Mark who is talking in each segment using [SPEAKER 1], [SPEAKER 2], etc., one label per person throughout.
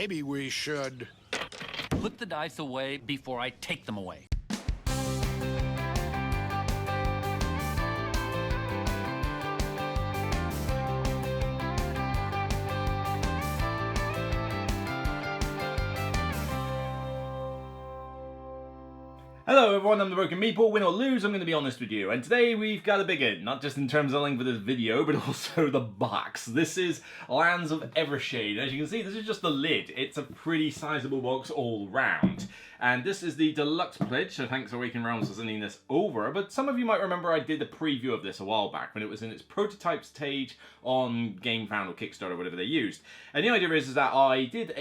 [SPEAKER 1] Maybe we should...
[SPEAKER 2] Put the dice away before I take them away.
[SPEAKER 3] Hello everyone, I'm the Broken Meeple. Win or lose, I'm going to be honest with you. And today we've got a big one, not just in terms of length of this video, but also the box. This is Lands of Evershade. As you can see, this is just the lid. It's a pretty sizable box all round. And this is the deluxe pledge, so thanks for Waking Realms for sending this over. But some of you might remember I did a preview of this a while back when it was in its prototype stage on GameFound or Kickstarter, whatever they used. And the idea is that I did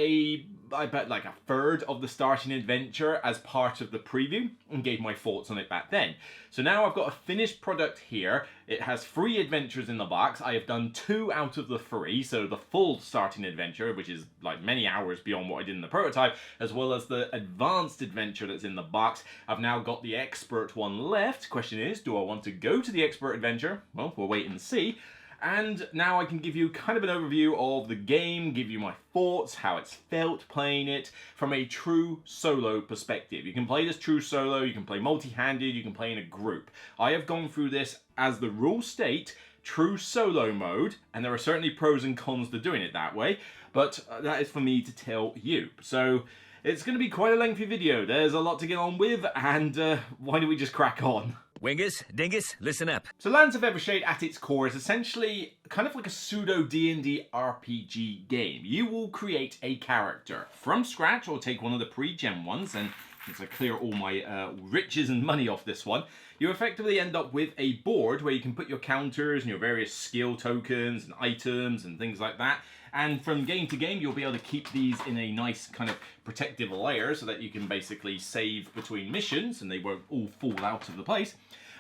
[SPEAKER 3] I bet like a third of the starting adventure as part of the preview and gave my thoughts on it back then. So now I've got a finished product here. It has 3 adventures in the box. I have done 2 out of the 3, so the full starting adventure, which is like many hours beyond what I did in the prototype, as well as the advanced adventure that's in the box. I've now got the expert one left. Question is, do I want to go to the expert adventure? Well, we'll wait and see. And now I can give you kind of an overview of the game, give you my thoughts, how it's felt playing it from a true solo perspective. You can play this true solo, you can play multi-handed, you can play in a group. I have gone through this as the rules state, true solo mode, and there are certainly pros and cons to doing it that way, but that is for me to tell you. So it's going to be quite a lengthy video. There's a lot to get on with, and why don't we just crack on?
[SPEAKER 4] Wingus, Dingus, listen up.
[SPEAKER 3] So Lands of Evershade at its core is essentially kind of like a pseudo D&D RPG game. You will create a character from scratch or take one of the pre-gen ones, and since I clear all my riches and money off this one, you effectively end up with a board where you can put your counters and your various skill tokens and items and things like that. And from game to game, you'll be able to keep these in a nice kind of protective layer so that you can basically save between missions and they won't all fall out of the place.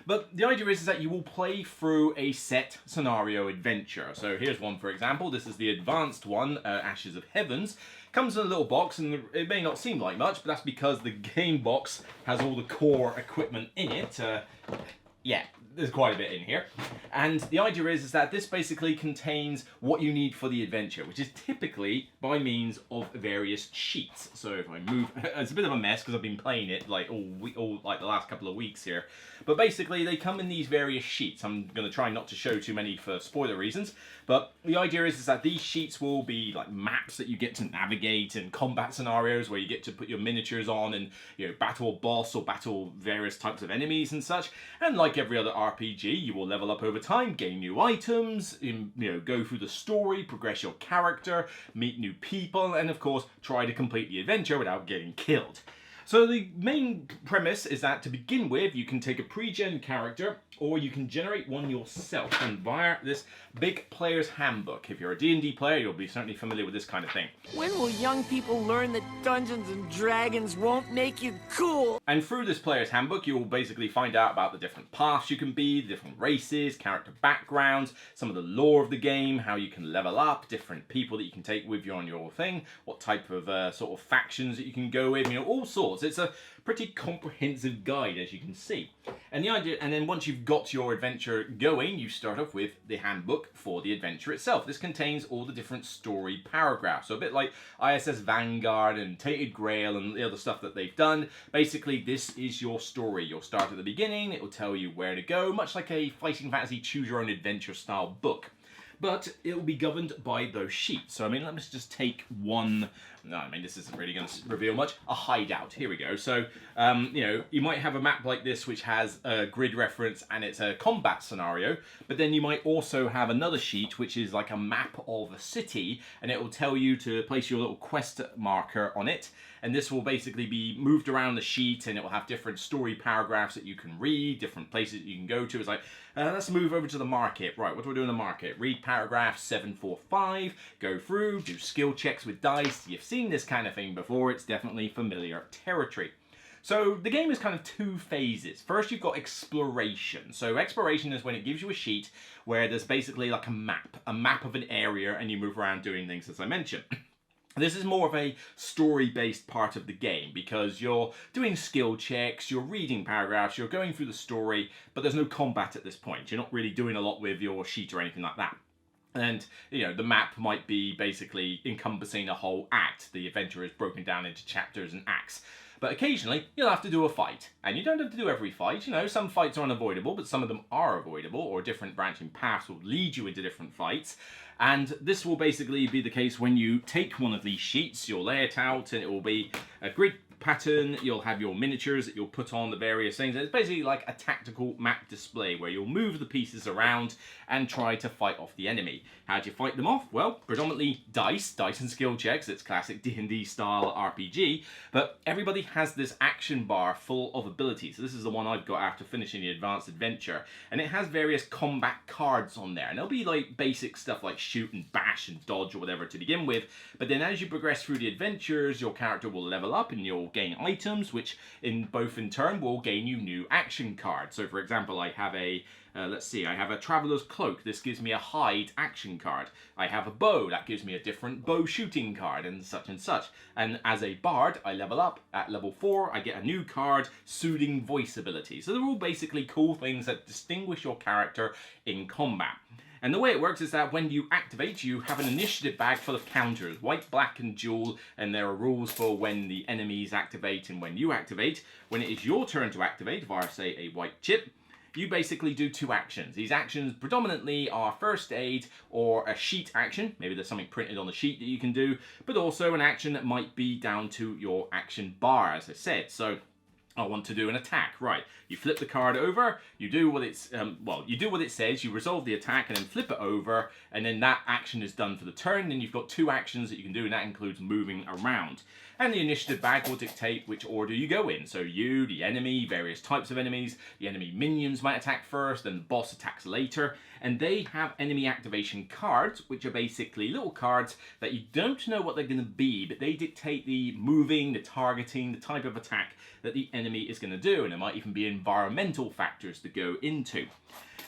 [SPEAKER 3] But the idea is that you will play through a set scenario adventure. So here's one, for example. This is the advanced one, Ashes of Heavens. Comes in a little box, and it may not seem like much, but that's because the game box has all the core equipment in it. Yeah, there's quite a bit in here. And the idea is that this basically contains what you need for the adventure, which is typically by means of various sheets. So if I move, it's a bit of a mess because I've been playing it like all like the last couple of weeks here. But basically they come in these various sheets. I'm going to try not to show too many for spoiler reasons. But the idea is that these sheets will be like maps that you get to navigate and combat scenarios where you get to put your miniatures on and, you know, battle a boss or battle various types of enemies and such. And like every other RPG, you will level up over time, gain new items, go through the story, progress your character, meet new people, and of course try to complete the adventure without getting killed. So the main premise is that to begin with, you can take a pre-gen character or you can generate one yourself, and via this big player's handbook. If you're a D&D player, you'll be certainly familiar with this kind of thing.
[SPEAKER 5] When will young people learn that Dungeons and Dragons won't make you cool?
[SPEAKER 3] And through this player's handbook, you will basically find out about the different paths you can be, the different races, character backgrounds, some of the lore of the game, how you can level up, different people that you can take with you on your thing, what type of sort of factions that you can go with, all sorts. It's a pretty comprehensive guide, as you can see. And the idea, and then once you've got your adventure going, you start off with the handbook for the adventure itself. This contains all the different story paragraphs. So a bit like ISS Vanguard and Tainted Grail and the other stuff that they've done. Basically, this is your story. You'll start at the beginning, it will tell you where to go, much like a Fighting Fantasy Choose Your Own Adventure style book. But it will be governed by those sheets. So, let me just take one. No, this isn't really going to reveal much. A hideout. Here we go. So, you might have a map like this which has a grid reference and it's a combat scenario. But then you might also have another sheet which is like a map of a city, and it will tell you to place your little quest marker on it. And this will basically be moved around the sheet, and it will have different story paragraphs that you can read, different places that you can go to. It's like, let's move over to the market. Right, what do we do in the market? Read paragraph 745, go through, do skill checks with dice. You've seen this kind of thing before. It's definitely familiar territory. So the game is kind of 2 phases. First, you've got exploration. So exploration is when it gives you a sheet where there's basically like a map of an area, and you move around doing things, as I mentioned. This is more of a story-based part of the game because you're doing skill checks, you're reading paragraphs, you're going through the story, but there's no combat at this point. You're not really doing a lot with your sheet or anything like that. And, the map might be basically encompassing a whole act. The adventure is broken down into chapters and acts. But occasionally, you'll have to do a fight. And you don't have to do every fight. Some fights are unavoidable, but some of them are avoidable, or different branching paths will lead you into different fights. And this will basically be the case when you take one of these sheets, you'll lay it out, and it will be a grid pattern. You'll have your miniatures that you'll put on the various things. It's basically like a tactical map display where you'll move the pieces around and try to fight off the enemy. How do you fight them off? Well, predominantly dice and skill checks. It's classic D&D style RPG, but everybody has this action bar full of abilities. So this is the one I've got after finishing the advanced adventure, and it has various combat cards on there, and there'll be like basic stuff like shoot and bash and dodge or whatever to begin with, but then as you progress through the adventures, your character will level up and you'll gain items, which in turn will gain you new action cards. So for example, I have a I have a Traveler's Cloak. This gives me a hide action card. I have a bow. That gives me a different bow shooting card and such and such. And as a bard, I level up. At level 4, I get a new card, Soothing Voice ability. So they're all basically cool things that distinguish your character in combat. And the way it works is that when you activate, you have an initiative bag full of counters, white, black, and dual, and there are rules for when the enemies activate and when you activate. When it is your turn to activate, via, say, a white chip, you basically do 2 actions. These actions predominantly are first aid or a sheet action. Maybe there's something printed on the sheet that you can do, but also an action that might be down to your action bar, as I said. So I want to do an attack. Right, you flip the card over, you do what it's, you do what it says, you resolve the attack and then flip it over, and then that action is done for the turn. Then you've got 2 actions that you can do, and that includes moving around. And the initiative bag will dictate which order you go in. So you, the enemy, various types of enemies, the enemy minions might attack first, then the boss attacks later. And they have enemy activation cards, which are basically little cards that you don't know what they're going to be, but they dictate the moving, the targeting, the type of attack that the enemy is going to do. And there might even be environmental factors to go into.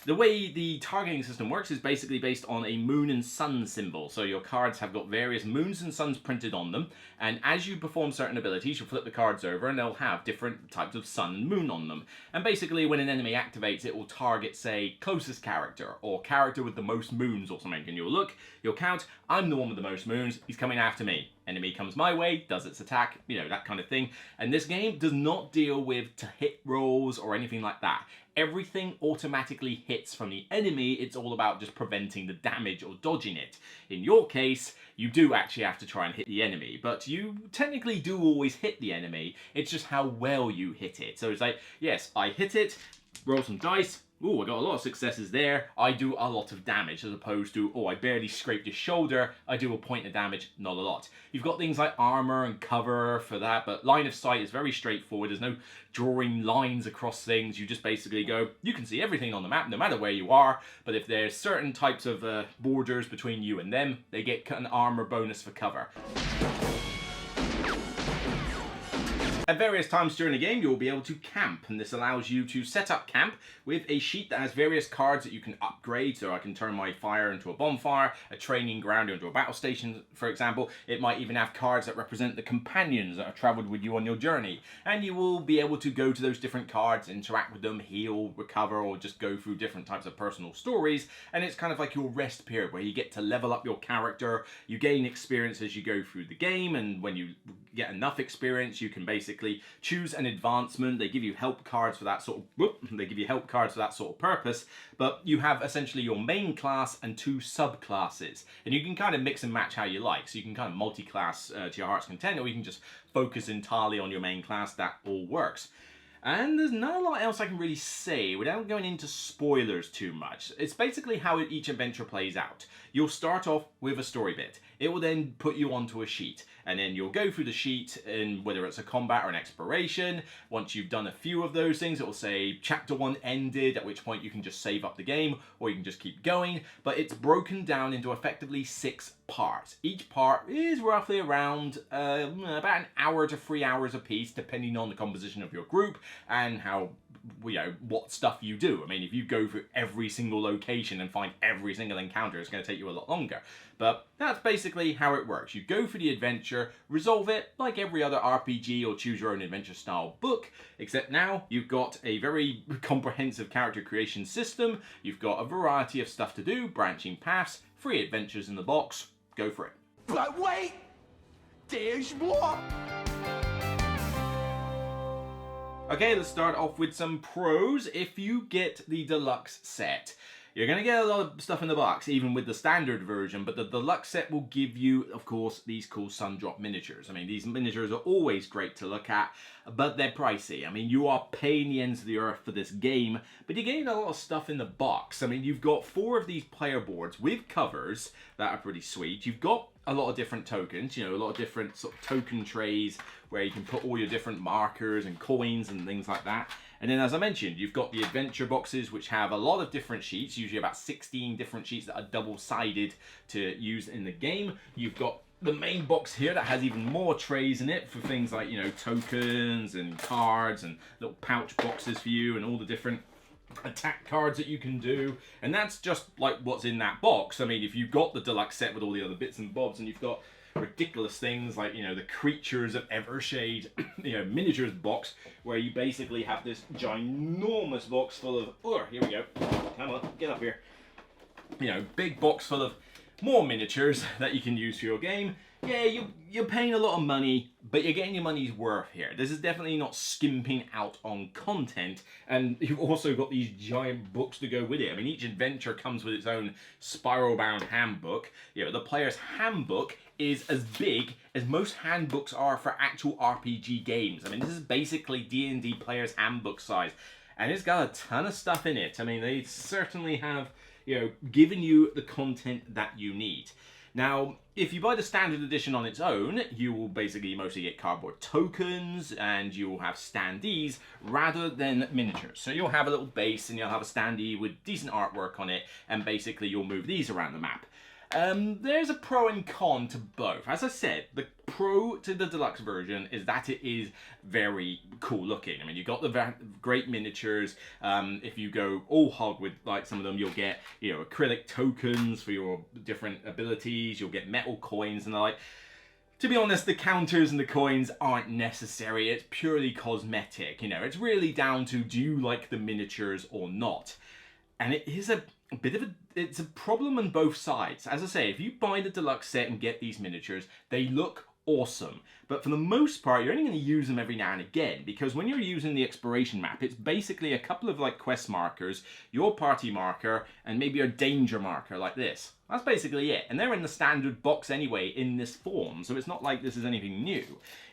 [SPEAKER 3] The way the targeting system works is basically based on a moon and sun symbol. So your cards have got various moons and suns printed on them, and as you perform certain abilities, you flip the cards over and they'll have different types of sun and moon on them. And basically when an enemy activates, it will target, say, closest character or character with the most moons or something. And you'll look, you'll count, I'm the one with the most moons, he's coming after me. Enemy comes my way, does its attack, that kind of thing. And this game does not deal with to hit rolls or anything like that. Everything automatically hits from the enemy. It's all about just preventing the damage or dodging it. In your case, you do actually have to try and hit the enemy, but you technically do always hit the enemy. It's just how well you hit it. So it's like, yes, I hit it, roll some dice. Ooh, I got a lot of successes there. I do a lot of damage, as opposed to, oh, I barely scraped his shoulder. I do a point of damage, not a lot. You've got things like armor and cover for that, but line of sight is very straightforward. There's no drawing lines across things. You just basically go, you can see everything on the map, no matter where you are, but if there's certain types of borders between you and them, they get an armor bonus for cover. At various times during the game, you will be able to camp, and this allows you to set up camp with a sheet that has various cards that you can upgrade. So I can turn my fire into a bonfire, a training ground into a battle station, for example. It might even have cards that represent the companions that have traveled with you on your journey. And you will be able to go to those different cards, interact with them, heal, recover, or just go through different types of personal stories. And it's kind of like your rest period where you get to level up your character. You gain experience as you go through the game, and when you get enough experience, you can basically choose an advancement. They give you help cards for that sort of purpose, but you have essentially your main class and 2 subclasses, and you can kind of mix and match how you like. So you can kind of multi-class to your heart's content, or you can just focus entirely on your main class. That all works. And there's not a lot else I can really say without going into spoilers too much. It's basically how each adventure plays out. You'll start off with a story bit. It will then put you onto a sheet, and then you'll go through the sheet, and whether it's a combat or an exploration. Once you've done a few of those things, it will say chapter 1 ended, at which point you can just save up the game, or you can just keep going. But it's broken down into effectively 6 parts. Each part is roughly around about an hour to 3 hours a piece, depending on the composition of your group and how, what stuff you do. I mean, if you go through every single location and find every single encounter, it's going to take you a lot longer. But that's basically how it works. You go for the adventure, resolve it like every other RPG or choose your own adventure style book, except now you've got a very comprehensive character creation system. You've got a variety of stuff to do, branching paths, 3 adventures in the box. Go for it.
[SPEAKER 1] But wait! There's more!
[SPEAKER 3] Okay, let's start off with some pros. If you get the deluxe set, you're going to get a lot of stuff in the box, even with the standard version, but the deluxe set will give you, of course, these cool Sundrop miniatures. I mean, these miniatures are always great to look at, but they're pricey. I mean, you are paying the ends of the earth for this game, but you're getting a lot of stuff in the box. I mean, you've got 4 of these player boards with covers that are pretty sweet. You've got a lot of different tokens, you know, a lot of different sort of token trays where you can put all your different markers and coins and things like that. And then, as I mentioned, you've got the adventure boxes, which have a lot of different sheets, usually about 16 different sheets that are double-sided to use in the game. You've got the main box here that has even more trays in it for things like, you know, tokens and cards and little pouch boxes for you and all the different attack cards that you can do. And that's just like what's in that box. I mean, if you've got the deluxe set with all the other bits and bobs, and you've got ridiculous things like, you know, the creatures of Evershade, you know, miniatures box, where you basically have this ginormous box full of, oh, here we go, come on, get up here, you know, big box full of more miniatures that you can use for your game. Yeah, you're paying a lot of money, but you're getting your money's worth here. This is definitely not skimping out on content, and you've also got these giant books to go with it. I mean, each adventure comes with its own spiral-bound handbook. You know, the player's handbook is as big as most handbooks are for actual RPG games. I mean, this is basically D&D player's handbook size, and it's got a ton of stuff in it. I mean, they certainly have, you know, given you the content that you need. Now, if you buy the standard edition on its own, you will basically mostly get cardboard tokens and you will have standees rather than miniatures. So you'll have a little base and you'll have a standee with decent artwork on it, and basically you'll move these around the map. There's a pro and con to both. As I said, the pro to the deluxe version is that it is very cool looking. I mean, you've got the great miniatures. If you go all hog with like some of them, you'll get, you know, acrylic tokens for your different abilities. You'll get metal coins and the like. To be honest, the counters and the coins aren't necessary. It's purely cosmetic. You know, it's really down to, do you like the miniatures or not? And it is a bit of it's a problem on both sides. As I say, if you buy the deluxe set and get these miniatures, they look awesome. But for the most part, you're only going to use them every now and again, because when you're using the exploration map, it's basically a couple of like quest markers, your party marker, and maybe your danger marker like this. That's basically it. And they're in the standard box anyway in this form, so it's not like this is anything new.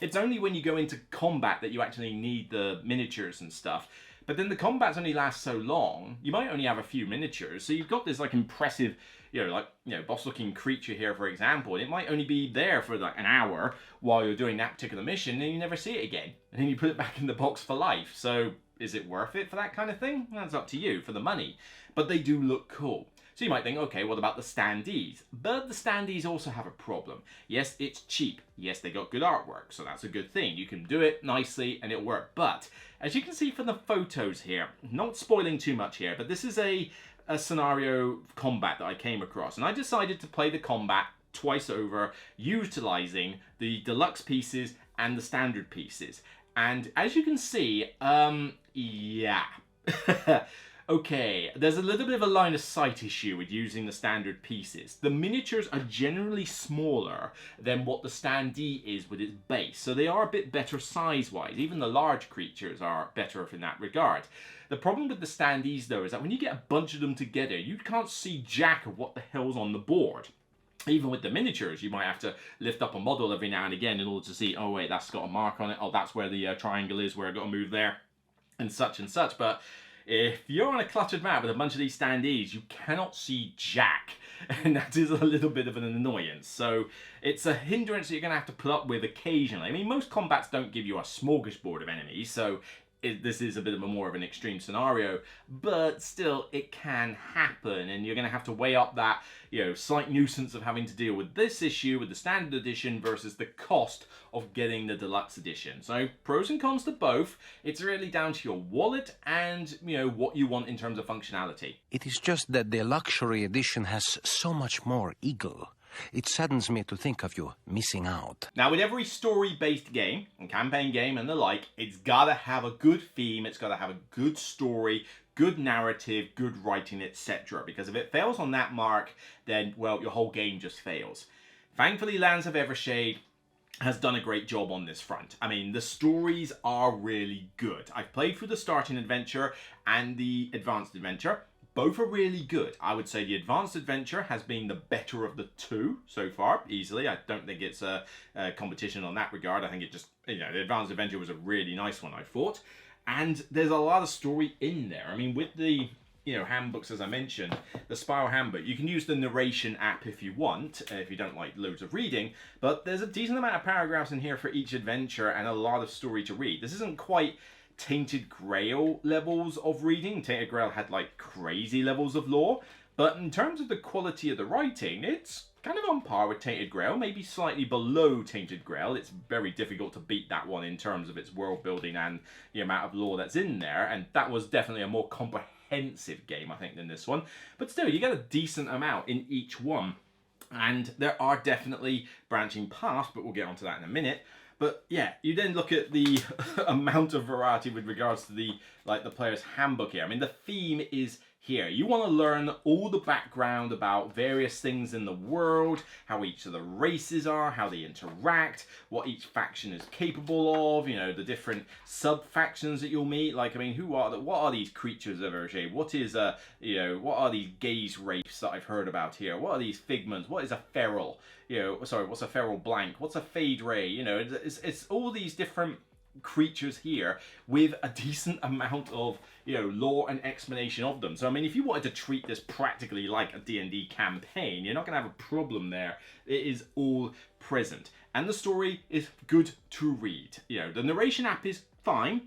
[SPEAKER 3] It's only when you go into combat that you actually need the miniatures and stuff. But then the combats only last so long, you might only have a few miniatures, so you've got this like impressive, you know, like, you know, boss-looking creature here, for example, and it might only be there for like an hour while you're doing that particular mission, and you never see it again. And then you put it back in the box for life. So is it worth it for that kind of thing? That's up to you, for the money. But they do look cool. So you might think, okay, what about the standees? But the standees also have a problem. Yes, it's cheap. Yes, they got good artwork, so that's a good thing. You can do it nicely and it'll work. But as you can see from the photos here, not spoiling too much here, but this is a scenario combat that I came across. And I decided to play the combat twice over, utilizing the deluxe pieces and the standard pieces. And as you can see, yeah. Okay, there's a little bit of a line of sight issue with using the standard pieces. The miniatures are generally smaller than what the standee is with its base, so they are a bit better size-wise. Even the large creatures are better in that regard. The problem with the standees, though, is that when you get a bunch of them together, you can't see jack of what the hell's on the board. Even with the miniatures, you might have to lift up a model every now and again in order to see, oh wait, that's got a mark on it, oh that's where the triangle is, where I've got to move there, and such. But if you're on a cluttered map with a bunch of these standees, you cannot see jack, and that is a little bit of an annoyance. So it's a hindrance that you're going to have to put up with occasionally. I mean, most combats don't give you a smorgasbord of enemies, so this is a bit of a more of an extreme scenario, but still it can happen, and you're going to have to weigh up that, you know, slight nuisance of having to deal with this issue with the standard edition versus the cost of getting the deluxe edition. So pros and cons to both. It's really down to your wallet and, you know, what you want in terms of functionality.
[SPEAKER 6] It is just that the luxury edition has so much more eagle. It saddens me to think of you missing out.
[SPEAKER 3] Now, with every story-based game, and campaign game and the like, it's gotta have a good theme, it's gotta have a good story, good narrative, good writing, etc. Because if it fails on that mark, then, well, your whole game just fails. Thankfully, Lands of Evershade has done a great job on this front. I mean, the stories are really good. I've played through the starting adventure and the advanced adventure. Both are really good. I would say the advanced adventure has been the better of the two so far, easily. I don't think it's a competition on that regard. I think it just, you know, the advanced adventure was a really nice one, I thought. And there's a lot of story in there. I mean, with the, you know, handbooks, as I mentioned, the Spiral Handbook, you can use the narration app if you want, if you don't like loads of reading, but there's a decent amount of paragraphs in here for each adventure and a lot of story to read. This isn't quite Tainted Grail levels of reading. Tainted Grail had like crazy levels of lore, but in terms of the quality of the writing, it's kind of on par with Tainted Grail, maybe slightly below Tainted Grail. It's very difficult to beat that one in terms of its world building and the amount of lore that's in there, and that was definitely a more comprehensive game, I think, than this one. But still, you get a decent amount in each one, and there are definitely branching paths, but we'll get onto that in a minute. But yeah, you then look at the amount of variety with regards to the player's handbook here. I mean, the theme is here. You want to learn all the background about various things in the world, how each of the races are, how they interact, what each faction is capable of, you know, the different sub-factions that you'll meet. Like, I mean, what are these creatures of Evershade? What is you know, what are these gaze wraiths that I've heard about here? What are these figments? What is a feral? You know, sorry, what's a feral blank? What's a fade ray? You know, it's all these different creatures here with a decent amount of, you know, lore and explanation of them. So I mean, if you wanted to treat this practically like a D&D campaign, you're not going to have a problem there. It is all present, and the story is good to read. You know, the narration app is fine,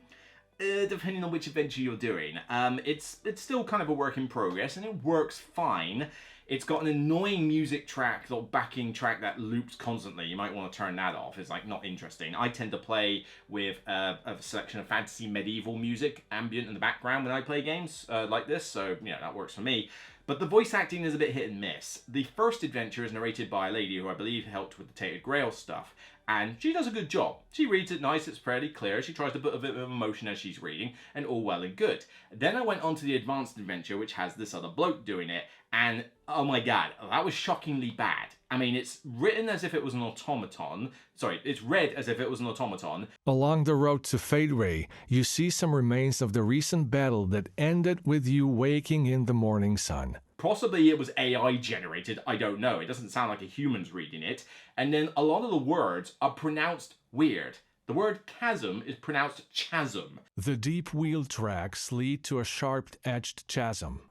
[SPEAKER 3] depending on which adventure you're doing. It's still kind of a work in progress, and it works fine. It's got an annoying music track, or backing track that loops constantly. You might want to turn that off. It's like not interesting. I tend to play with a selection of fantasy medieval music ambient in the background when I play games like this, so you know, that works for me. But the voice acting is a bit hit and miss. The first adventure is narrated by a lady who I believe helped with the Tainted Grail stuff, and she does a good job. She reads it nice, it's fairly clear, she tries to put a bit of emotion as she's reading, and all well and good. Then I went on to the advanced adventure, which has this other bloke doing it, and oh my god, that was shockingly bad. I mean, it's written as if it was an automaton. Sorry, it's read as if it was an automaton.
[SPEAKER 7] Along the road to Fade Ray, you see some remains of the recent battle that ended with you waking in the morning sun.
[SPEAKER 3] Possibly it was AI generated, I don't know. It doesn't sound like a human's reading it. And then a lot of the words are pronounced weird. The word chasm is pronounced chasm.
[SPEAKER 7] The deep wheel tracks lead to a sharp-edged chasm.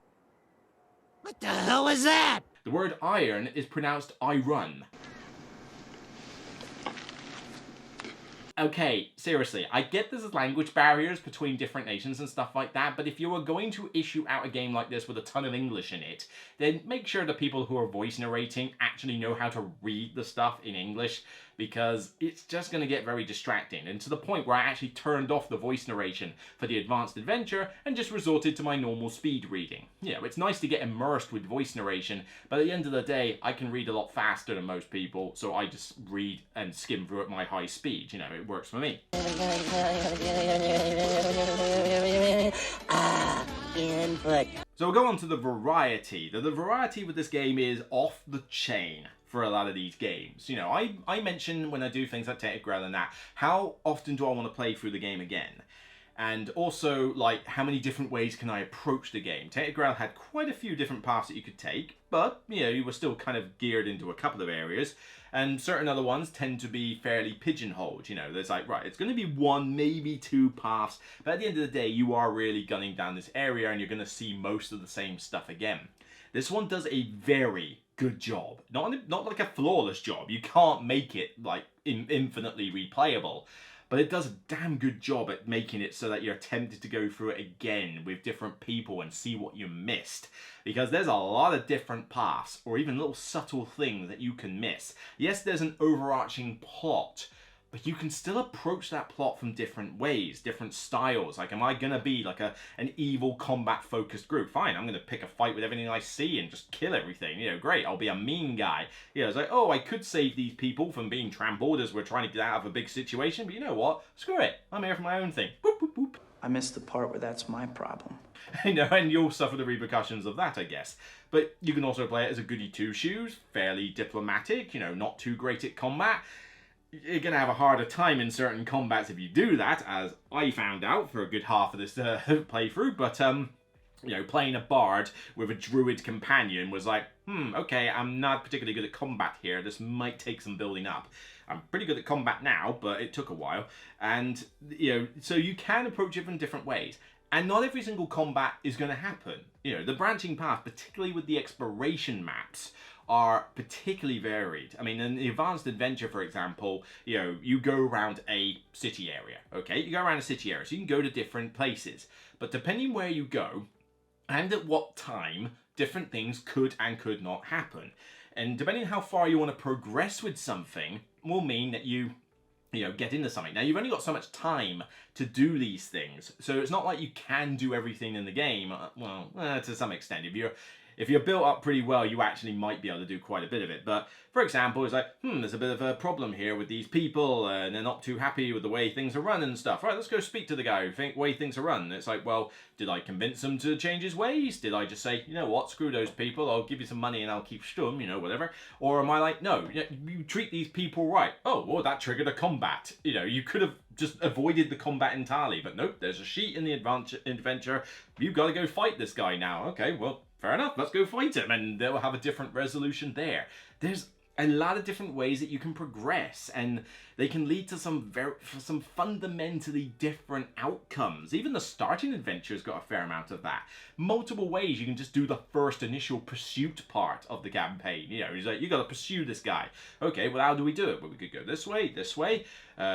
[SPEAKER 5] What the hell was that?
[SPEAKER 3] The word iron is pronounced iron. Okay, seriously, I get there's language barriers between different nations and stuff like that, but if you are going to issue out a game like this with a ton of English in it, then make sure the people who are voice narrating actually know how to read the stuff in English, because it's just going to get very distracting, and to the point where I actually turned off the voice narration for the advanced adventure and just resorted to my normal speed reading. You know, it's nice to get immersed with voice narration, but at the end of the day, I can read a lot faster than most people, so I just read and skim through at my high speed. You know, it works for me.
[SPEAKER 5] Input.
[SPEAKER 3] So we'll go on to the variety. The variety with this game is off the chain for a lot of these games. You know, I mention when I do things like Tainted Grail and that, how often do I want to play through the game again? And also, like, how many different ways can I approach the game? Tainted Grail had quite a few different paths that you could take, but, you know, you were still kind of geared into a couple of areas, and certain other ones tend to be fairly pigeonholed. You know, there's like, right, it's going to be one, maybe two paths, but at the end of the day, you are really gunning down this area, and you're going to see most of the same stuff again. This one does a very good job. Not like a flawless job. You can't make it, like, infinitely replayable. But it does a damn good job at making it so that you're tempted to go through it again with different people and see what you missed. Because there's a lot of different paths, or even little subtle things that you can miss. Yes, there's an overarching plot, but you can still approach that plot from different ways, different styles. Like, am I going to be like an evil combat-focused group? Fine, I'm going to pick a fight with everything I see and just kill everything. You know, great, I'll be a mean guy. You know, it's like, oh, I could save these people from being trampled as we're trying to get out of a big situation, but you know what? Screw it. I'm here for my own thing. Boop, boop, boop.
[SPEAKER 8] I missed the part where that's my problem.
[SPEAKER 3] You know, and you'll suffer the repercussions of that, I guess. But you can also play it as a goody two-shoes, fairly diplomatic, you know, not too great at combat. You're going to have a harder time in certain combats if you do that, as I found out for a good half of this playthrough. But, you know, playing a bard with a druid companion was like, okay, I'm not particularly good at combat here. This might take some building up. I'm pretty good at combat now, but it took a while. And, you know, so you can approach it from different ways. And not every single combat is going to happen. You know, the branching path, particularly with the exploration maps, are particularly varied. I mean, in the Advanced Adventure, for example, you know, you go around a city area, okay? You go around a city area, so you can go to different places. But depending where you go, and at what time, different things could and could not happen. And depending on how far you want to progress with something, will mean that you know, get into something. Now, you've only got so much time to do these things, so it's not like you can do everything in the game. Well, to some extent. If you're built up pretty well, you actually might be able to do quite a bit of it. But, for example, it's like, there's a bit of a problem here with these people, and they're not too happy with the way things are run and stuff. Right, let's go speak to the guy who way things are run. And it's like, well, did I convince him to change his ways? Did I just say, you know what, screw those people, I'll give you some money and I'll keep stum, you know, whatever? Or am I like, no, you treat these people right. Oh, well, that triggered a combat. You know, you could have just avoided the combat entirely, but nope, there's a sheet in the adventure. You've got to go fight this guy now. Okay, well, fair enough, let's go fight him, and they'll have a different resolution there. There's a lot of different ways that you can progress, and they can lead to some fundamentally different outcomes. Even the starting adventure's got a fair amount of that. Multiple ways you can just do the first initial pursuit part of the campaign. You know, he's like, you got to pursue this guy. Okay, well, how do we do it? Well, we could go this way.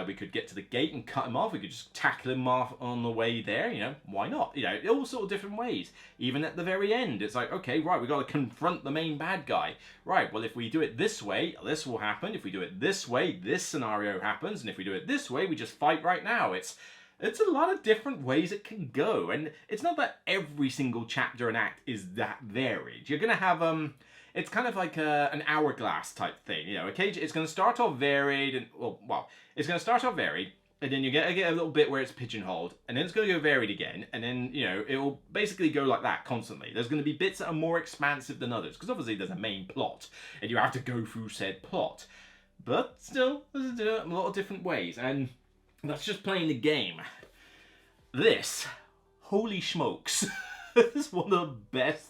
[SPEAKER 3] We could get to the gate and cut him off. We could just tackle him off on the way there. You know, why not? You know, all sort of different ways. Even at the very end, it's like, okay, right, we got to confront the main bad guy. Right, well, if we do it this way, this will happen. If we do it this way, this scenario happens. And if we do it this way, we just fight right now. It's a lot of different ways it can go. And it's not that every single chapter and act is that varied. You're going to have, it's kind of like an hourglass type thing. You know, occasionally it's going to start off varied and, well, it's going to start off varied, and then you get a little bit where it's pigeonholed, and then it's going to go varied again, and then, you know, it will basically go like that constantly. There's going to be bits that are more expansive than others, because obviously there's a main plot, and you have to go through said plot. But still, there's a lot of different ways, and that's just playing the game. This, holy smokes, is one of the best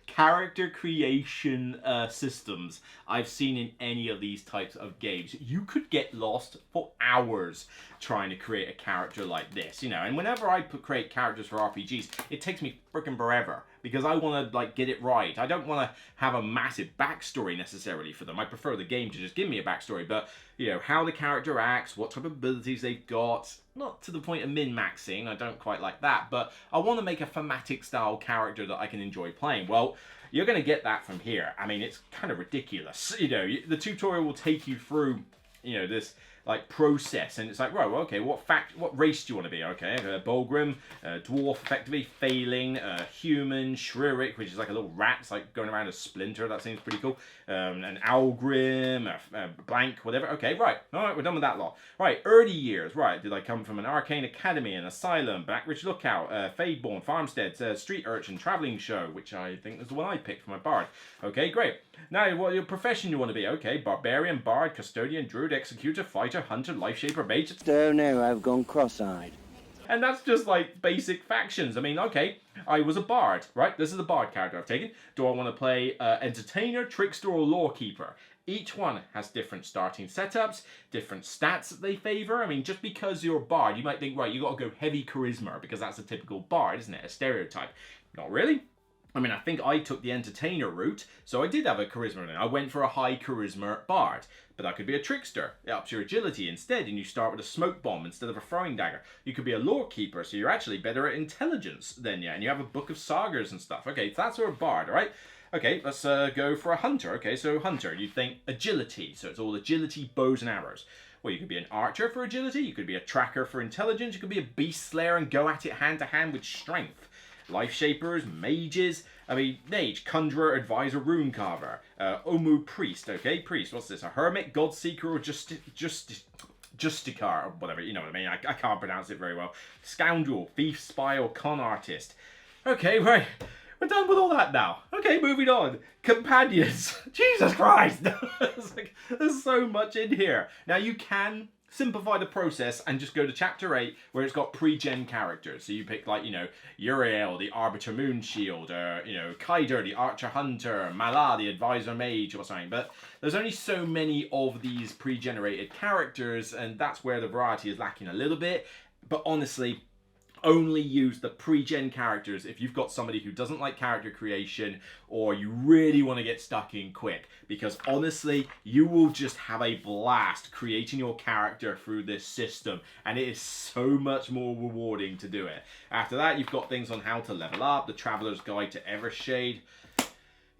[SPEAKER 3] character creation systems I've seen in any of these types of games. You could get lost for hours trying to create a character like this, you know. And whenever I create characters for RPGs, it takes me freaking forever because I want to like get it right. I don't want to have a massive backstory necessarily for them. I prefer the game to just give me a backstory, but you know, how the character acts, what type of abilities they've got, not to the point of min-maxing, I don't quite like that, but I want to make a thematic style character that I can enjoy playing. Well, you're going to get that from here. I mean, it's kind of ridiculous. You know, the tutorial will take you through, you know, this like process, and it's like, right, well, okay, what race do you want to be? Okay, Bolgrim, dwarf, effectively, failing, human, Shririk, which is like a little rat, it's like going around a splinter, that seems pretty cool, an Owlgrim, blank, whatever. Okay, right, all right, we're done with that lot. Right, early years, right, did I come from an arcane academy, an asylum, Blackridge Lookout, Fadeborn, Farmstead, Street Urchin, Travelling Show, which I think is the one I picked for my bard. Okay, great. Now, what your profession you want to be? Okay, barbarian, bard, custodian, druid, executor, fighter, hunter, life shaper, mage.
[SPEAKER 9] Oh no, I've gone cross-eyed.
[SPEAKER 3] And that's just like basic factions. I mean, okay, I was a bard, right? This is the bard character I've taken. Do I want to play entertainer, trickster, or lorekeeper? Each one has different starting setups, different stats that they favor. I mean, just because you're a bard, you might think, right, you got to go heavy charisma because that's a typical bard, isn't it? A stereotype. Not really. I mean, I think I took the entertainer route, so I did have a charisma in it. I went for a high charisma bard, but I could be a trickster. It ups your agility instead, and you start with a smoke bomb instead of a throwing dagger. You could be a lore keeper, so you're actually better at intelligence than you, and you have a book of sagas and stuff. Okay, so that's for a bard, all right? Okay, let's go for a hunter. Okay, so hunter, you think agility, so it's all agility, bows and arrows. Well, you could be an archer for agility, you could be a tracker for intelligence, you could be a beast slayer and go at it hand to hand with strength. Life shapers, mages, I mean, mage, conjurer, advisor, rune carver, Omu priest, okay, priest, what's this, a hermit, god seeker, or justicar, or whatever, you know what I mean, I can't pronounce it very well. Scoundrel, thief, spy, or con artist. Okay, right, we're done with all that now. Okay, moving on. Companions. Jesus Christ! It's like, there's so much in here. Now you can simplify the process and just go to chapter 8 where it's got pre-gen characters. So you pick, like, you know, Uriel, the Arbiter Moonshield, or, you know, Kaider, the Archer Hunter, Mala, the Advisor Mage, or something. But there's only so many of these pre-generated characters, and that's where the variety is lacking a little bit. But honestly, only use the pre-gen characters if you've got somebody who doesn't like character creation, or you really want to get stuck in quick, because honestly you will just have a blast creating your character through this system, and it is so much more rewarding to do it. After that, you've got things on how to level up, the Traveler's Guide to Evershade.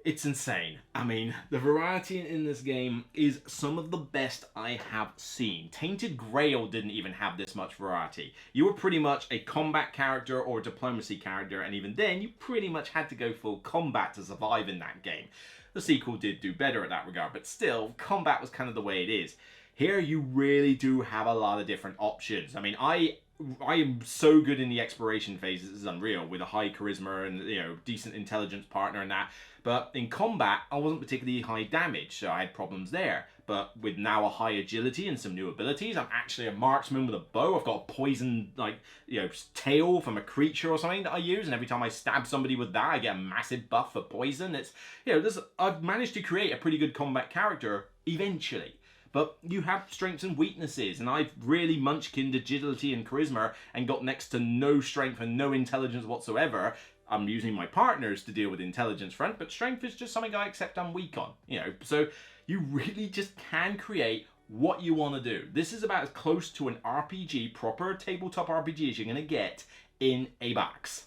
[SPEAKER 3] It's insane. I mean, the variety in this game is some of the best I have seen. Tainted Grail didn't even have this much variety. You were pretty much a combat character or a diplomacy character, and even then, you pretty much had to go full combat to survive in that game. The sequel did do better at that regard, but still, combat was kind of the way it is. Here, you really do have a lot of different options. I mean, I am so good in the exploration phases, it's unreal, with a high charisma and, you know, decent intelligence partner and that. But in combat, I wasn't particularly high damage, so I had problems there. But with now a high agility and some new abilities, I'm actually a marksman with a bow. I've got a poison, like, you know, tail from a creature or something that I use, and every time I stab somebody with that, I get a massive buff for poison. It's, you know, I've managed to create a pretty good combat character eventually. But you have strengths and weaknesses, and I've really munchkined agility and charisma and got next to no strength and no intelligence whatsoever. I'm using my partners to deal with intelligence front, but strength is just something I accept I'm weak on, you know. So you really just can create what you want to do. This is about as close to an RPG, proper tabletop RPG, as you're going to get in a box.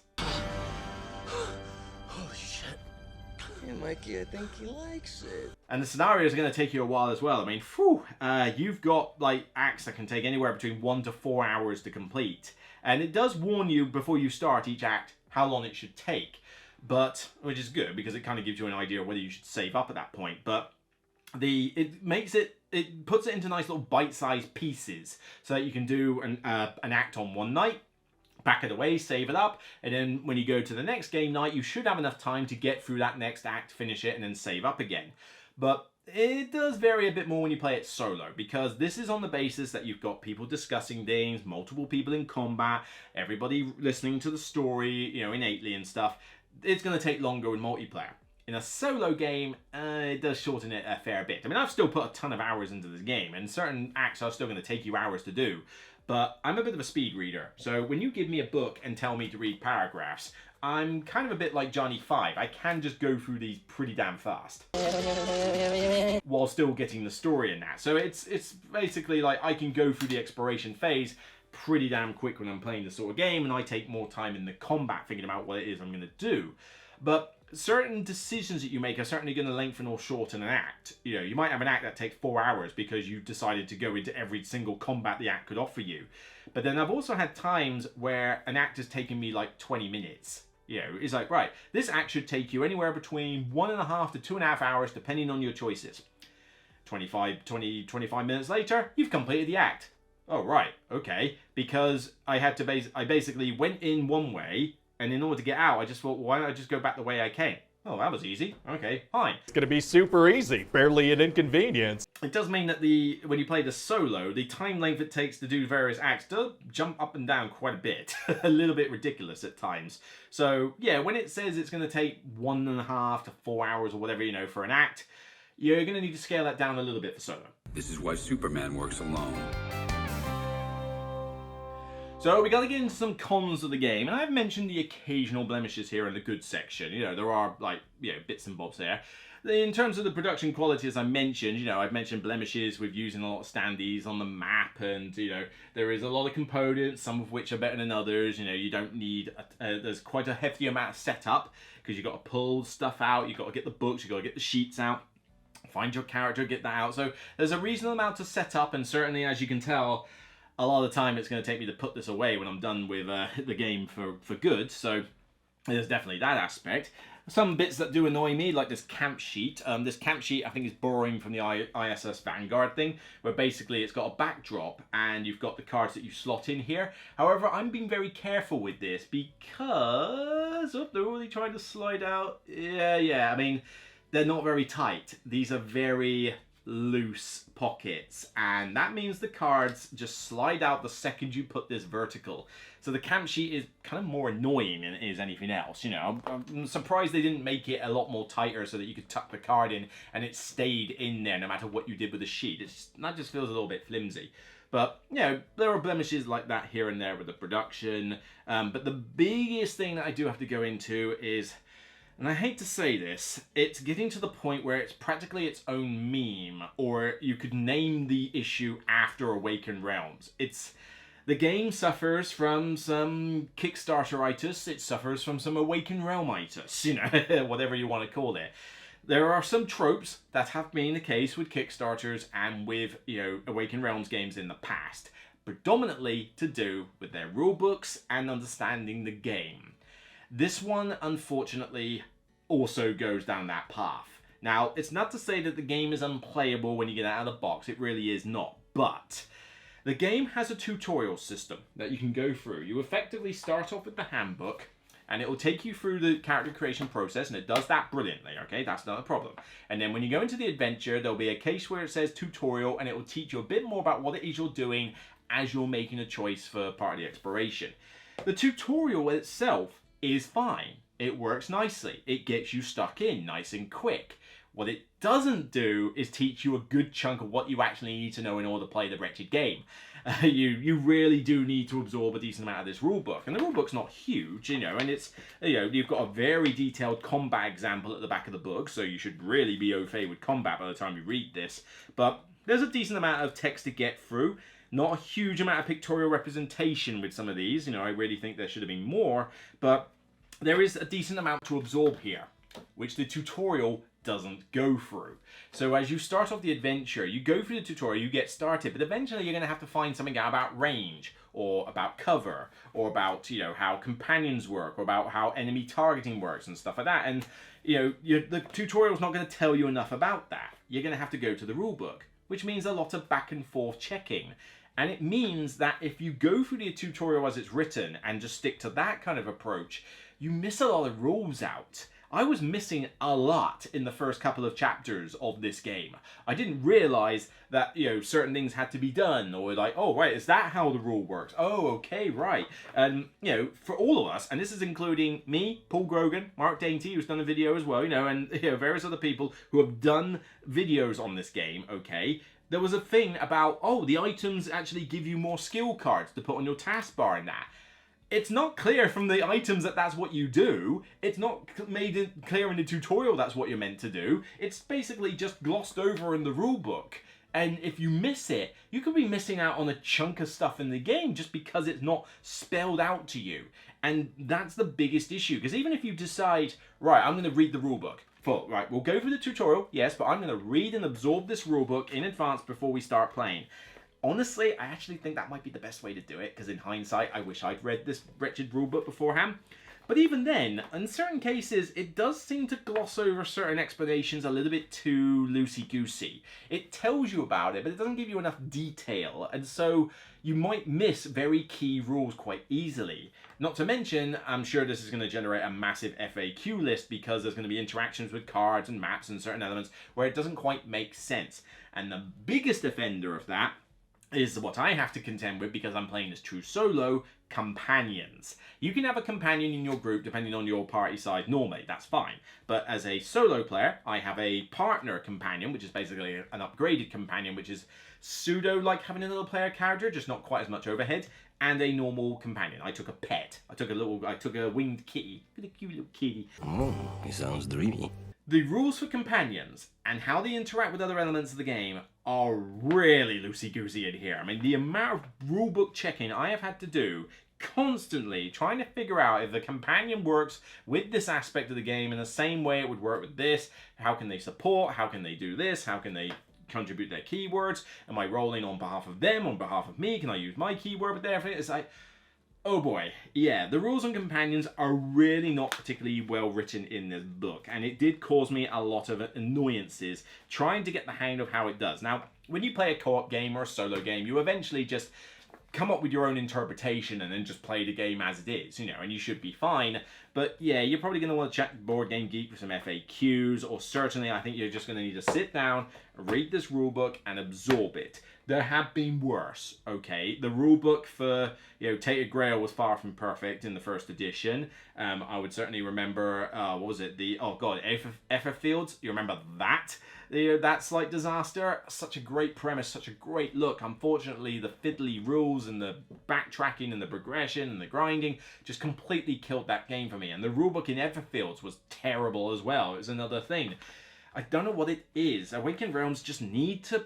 [SPEAKER 10] Holy shit. Hey, Mikey, I think he likes it.
[SPEAKER 3] And the scenarios are going to take you a while as well. I mean, phew, you've got, like, acts that can take anywhere between 1 to 4 hours to complete. And it does warn you before you start each act how long it should take, but which is good because it kind of gives you an idea of whether you should save up at that point. But it puts it into nice little bite-sized pieces so that you can do an act on one night, back it away, save it up, and then when you go to the next game night, you should have enough time to get through that next act, finish it, and then save up again. But it does vary a bit more when you play it solo, because this is on the basis that you've got people discussing things, multiple people in combat, everybody listening to the story, you know, innately and stuff. It's going to take longer in multiplayer. In a solo game, it does shorten it a fair bit. I mean, I've still put a ton of hours into this game, and certain acts are still going to take you hours to do, but I'm a bit of a speed reader. So when you give me a book and tell me to read paragraphs, I'm kind of a bit like Johnny 5. I can just go through these pretty damn fast while still getting the story in that. So it's basically like I can go through the exploration phase pretty damn quick when I'm playing this sort of game, and I take more time in the combat thinking about what it is I'm going to do. But certain decisions that you make are certainly going to lengthen or shorten an act. You know, you might have an act that takes 4 hours because you decided to go into every single combat the act could offer you. But then I've also had times where an act has taken me like 20 minutes. You know, it's like, right, this act should take you anywhere between 1.5 to 2.5 hours, depending on your choices. 25 minutes later, you've completed the act. Oh, right, okay. Because I had to I basically went in one way, and in order to get out, I just thought, well, why don't I just go back the way I came? Oh, that was easy. Okay, fine.
[SPEAKER 11] It's gonna be super easy, barely an inconvenience.
[SPEAKER 3] It does mean that when you play the solo, the time length it takes to do various acts does jump up and down quite a bit. A little bit ridiculous at times. So, yeah, when it says it's going to take 1.5 to 4 hours or whatever, you know, for an act, you're going to need to scale that down a little bit for solo.
[SPEAKER 12] This is why Superman works alone.
[SPEAKER 3] So we got to get into some cons of the game, and I've mentioned the occasional blemishes here in the good section. You know, there are, like, you know, bits and bobs there. In terms of the production quality, as I mentioned, you know, I've mentioned blemishes with using a lot of standees on the map, and, you know, there is a lot of components, some of which are better than others. You know, you don't need, there's quite a hefty amount of setup, because you've got to pull stuff out, you've got to get the books, you've got to get the sheets out, find your character, get that out. So there's a reasonable amount to set up, and certainly, as you can tell, a lot of the time it's going to take me to put this away when I'm done with the game for good. So there's definitely that aspect. some bits that do annoy me, like this camp sheet. This camp sheet, I think, is borrowing from the ISS Vanguard thing, where basically it's got a backdrop and you've got the cards that you slot in here. However, I'm being very careful with this because... Oh, they're already trying to slide out. Yeah, I mean, they're not very tight. These are very loose pockets, and that means the cards just slide out the second you put this vertical. So the camp sheet is kind of more annoying than it is anything else. You know, I'm surprised they didn't make it a lot more tighter so that you could tuck the card in and it stayed in there no matter what you did with the sheet. That just feels a little bit flimsy. But, you know, there are blemishes like that here and there with the production. But the biggest thing that I do have to go into is, and I hate to say this, it's getting to the point where it's practically its own meme, or you could name the issue after Awakened Realms. The game suffers from some Kickstarter-itis, it suffers from some Awakened Realm-itis, you know, whatever you want to call it. There are some tropes that have been the case with Kickstarters and with, you know, Awakened Realms games in the past, predominantly to do with their rulebooks and understanding the game. This one, unfortunately, also goes down that path. Now, it's not to say that the game is unplayable when you get out of the box, it really is not, but the game has a tutorial system that you can go through. You effectively start off with the handbook, and it will take you through the character creation process, and it does that brilliantly, okay? That's not a problem. And then when you go into the adventure, there'll be a case where it says tutorial, and it will teach you a bit more about what it is you're doing as you're making a choice for part of the exploration. The tutorial itself is fine. It works nicely. It gets you stuck in nice and quick. What it doesn't do is teach you a good chunk of what you actually need to know in order to play the wretched game. You really do need to absorb a decent amount of this rulebook. And the rulebook's not huge, you know, and it's, you know, you've got a very detailed combat example at the back of the book, so you should really be au fait with combat by the time you read this. But there's a decent amount of text to get through. Not a huge amount of pictorial representation with some of these, you know, I really think there should have been more, but there is a decent amount to absorb here, which the tutorial doesn't go through. So as you start off the adventure, you go through the tutorial, you get started, but eventually you're going to have to find something out about range, or about cover, or about, you know, how companions work, or about how enemy targeting works and stuff like that. And, you know, the tutorial's not going to tell you enough about that. You're going to have to go to the rulebook, which means a lot of back and forth checking. And it means that if you go through the tutorial as it's written and just stick to that kind of approach, you miss a lot of rules out. I was missing a lot in the first couple of chapters of this game. I didn't realize that, you know, certain things had to be done, or like, oh, right, is that how the rule works? Oh, okay, right. And, you know, for all of us, and this is including me, Paul Grogan, Mark Dainty, who's done a video as well, you know, and, you know, various other people who have done videos on this game, okay, there was a thing about, oh, the items actually give you more skill cards to put on your taskbar and that. It's not clear from the items that that's what you do. It's not made clear in the tutorial that's what you're meant to do. It's basically just glossed over in the rulebook. And if you miss it, you could be missing out on a chunk of stuff in the game just because it's not spelled out to you. And that's the biggest issue. Because even if you decide, right, I'm going to read the rulebook. Right, we'll go through the tutorial, yes, but I'm going to read and absorb this rulebook in advance before we start playing. Honestly, I actually think that might be the best way to do it, because in hindsight, I wish I'd read this wretched rulebook beforehand. But even then, in certain cases, it does seem to gloss over certain explanations a little bit too loosey-goosey. It tells you about it, but it doesn't give you enough detail, and so you might miss very key rules quite easily. Not to mention, I'm sure this is going to generate a massive FAQ list, because there's going to be interactions with cards and maps and certain elements where it doesn't quite make sense. And the biggest offender of that is what I have to contend with, because I'm playing this true solo, companions. You can have a companion in your group depending on your party size normally, that's fine. But as a solo player, I have a partner companion, which is basically an upgraded companion, which is pseudo like having another player character, just not quite as much overhead, and a normal companion. I took a pet. I took a winged kitty. A cute little kitty.
[SPEAKER 4] Oh, he sounds dreamy.
[SPEAKER 3] The rules for companions and how they interact with other elements of the game are really loosey-goosey in here. I mean, the amount of rulebook checking I have had to do constantly trying to figure out if the companion works with this aspect of the game in the same way it would work with this. How can they support? How can they do this? How can they contribute their keywords? Am I rolling on behalf of them, on behalf of me? Can I use my keyword with their? It's like, Oh boy, yeah, the rules and companions are really not particularly well written in this book, and it did cause me a lot of annoyances trying to get the hang of how it does. Now, when you play a co-op game or a solo game, you eventually just come up with your own interpretation and then just play the game as it is, you know, and you should be fine. But yeah, you're probably going to want to check Board Game Geek for some FAQs, or certainly I think you're just going to need to sit down, read this rulebook, and absorb it. There have been worse, okay? The rulebook for, you know, Tainted Grail was far from perfect in the first edition. I would certainly remember, what was it? Everfields. You remember that? That slight disaster. Such a great premise, such a great look. Unfortunately, the fiddly rules and the backtracking and the progression and the grinding just completely killed that game for me. And the rulebook in Everfields was terrible as well. It was another thing. I don't know what it is. Awakened Realms just need to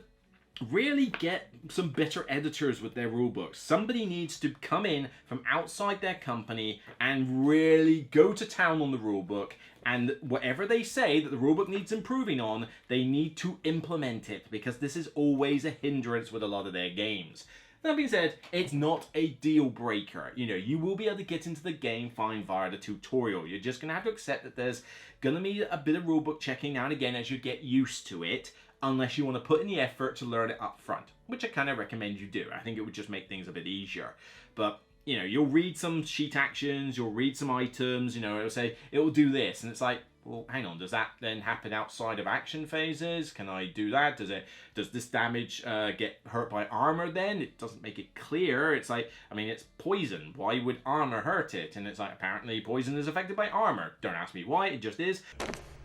[SPEAKER 3] really get some better editors with their rulebooks. Somebody needs to come in from outside their company and really go to town on the rulebook, and whatever they say that the rulebook needs improving on, they need to implement it, because this is always a hindrance with a lot of their games. That being said, it's not a deal breaker. You know, you will be able to get into the game fine via the tutorial. You're just going to have to accept that there's going to be a bit of rulebook checking now and again as you get used to it, unless you want to put in the effort to learn it up front, which I kind of recommend you do. I think it would just make things a bit easier. But, you know, you'll read some sheet actions, you'll read some items, you know, it'll say, it will do this, and it's like, well, hang on, does that then happen outside of action phases? Can I do that? Does this damage get hurt by armor then? It doesn't make it clear. It's like, I mean, it's poison. Why would armor hurt it? And it's like, apparently poison is affected by armor. Don't ask me why, it just is.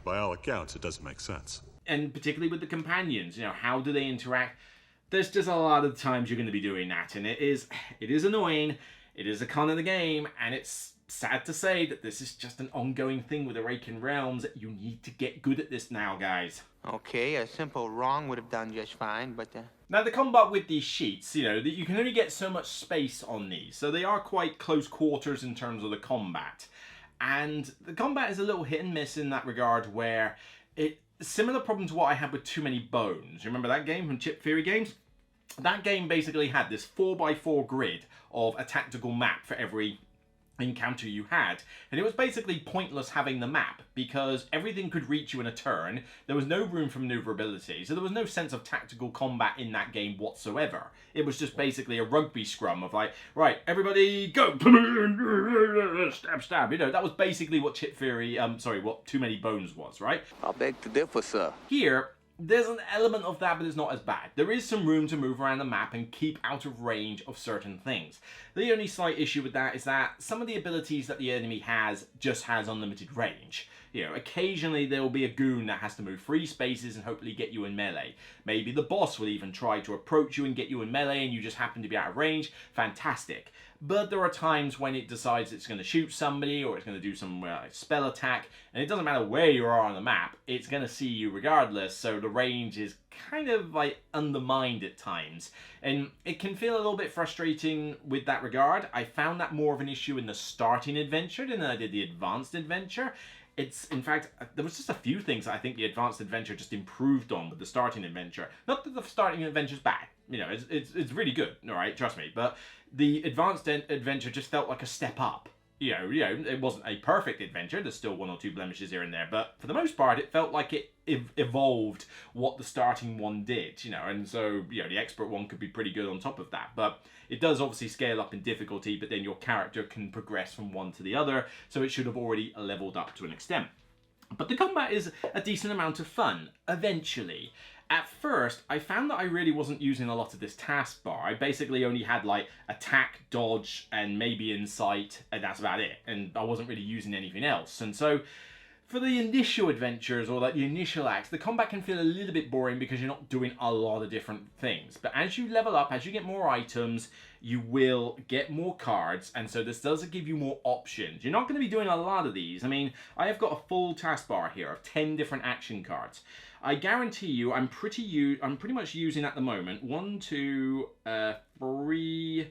[SPEAKER 13] By all accounts, it doesn't make sense.
[SPEAKER 3] And particularly with the companions, you know, how do they interact? There's just a lot of times you're going to be doing that, and it is annoying. It is a con of the game, and it's sad to say that this is just an ongoing thing with Awakened Realms. You need to get good at this now, guys.
[SPEAKER 14] Okay, a simple wrong would have done just fine, but...
[SPEAKER 3] Now, the combat with these sheets, you know, that you can only get so much space on these, so they are quite close quarters in terms of the combat. And the combat is a little hit and miss in that regard, where similar problem to what I had with Too Many Bones. You remember that game from Chip Theory Games? That game basically had this 4x4 grid of a tactical map for every encounter you had, and it was basically pointless having the map because everything could reach you in a turn. There was no room for maneuverability, so there was no sense of tactical combat in that game whatsoever. It was just basically a rugby scrum of like, right, everybody go, stab, stab. You know, that was basically what what Too Many Bones was, right?
[SPEAKER 14] I beg to differ, sir.
[SPEAKER 3] Here, there's an element of that, but it's not as bad. There is some room to move around the map and keep out of range of certain things. The only slight issue with that is that some of the abilities that the enemy has just has unlimited range. You know, occasionally there will be a goon that has to move 3 spaces and hopefully get you in melee. Maybe the boss will even try to approach you and get you in melee and you just happen to be out of range. Fantastic. But there are times when it decides it's going to shoot somebody or it's going to do some spell attack, and it doesn't matter where you are on the map, it's going to see you regardless, so the range is kind of like undermined at times. And it can feel a little bit frustrating with that regard. I found that more of an issue in the starting adventure than I did the advanced adventure. In fact, there was just a few things I think the advanced adventure just improved on with the starting adventure. Not that the starting adventure's bad, you know, it's really good, all right, trust me, but the advanced adventure just felt like a step up. You know, it wasn't a perfect adventure. There's still 1 or 2 blemishes here and there, but for the most part, it felt like it evolved what the starting one did, you know, and so, you know, the expert one could be pretty good on top of that, but it does obviously scale up in difficulty, but then your character can progress from one to the other, so it should have already leveled up to an extent. But the combat is a decent amount of fun, eventually. At first, I found that I really wasn't using a lot of this taskbar. I basically only had like attack, dodge, and maybe insight, and that's about it. And I wasn't really using anything else. And so, for the initial adventures, or like the initial acts, the combat can feel a little bit boring because you're not doing a lot of different things. But as you level up, as you get more items, you will get more cards, and so this does give you more options. You're not going to be doing a lot of these. I mean, I have got a full taskbar here of 10 different action cards. I guarantee you, I'm pretty much using at the moment 1, 2, 3,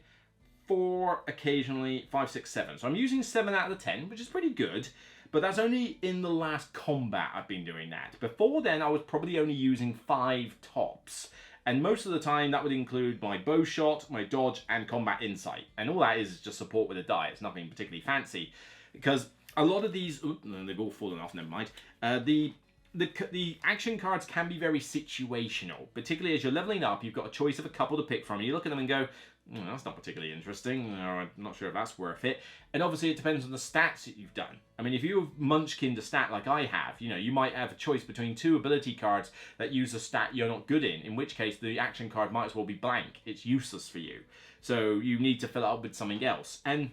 [SPEAKER 3] 4, occasionally 5, 6, 7. So I'm using 7 out of the 10, which is pretty good. But that's only in the last combat I've been doing that. Before then, I was probably only using 5 tops. And most of the time that would include my bow shot, my dodge, and combat insight. And all that is just support with a die. It's nothing particularly fancy. Because a lot of these... Oops, they've all fallen off, never mind. The action cards can be very situational. Particularly as you're leveling up, you've got a choice of a couple to pick from. You look at them and go, that's not particularly interesting, or I'm not sure if that's worth it. And obviously it depends on the stats that you've done. I mean, if you've munchkined a stat like I have, you might have a choice between 2 ability cards that use a stat you're not good in which case the action card might as well be blank. It's useless for you. So you need to fill it up with something else. And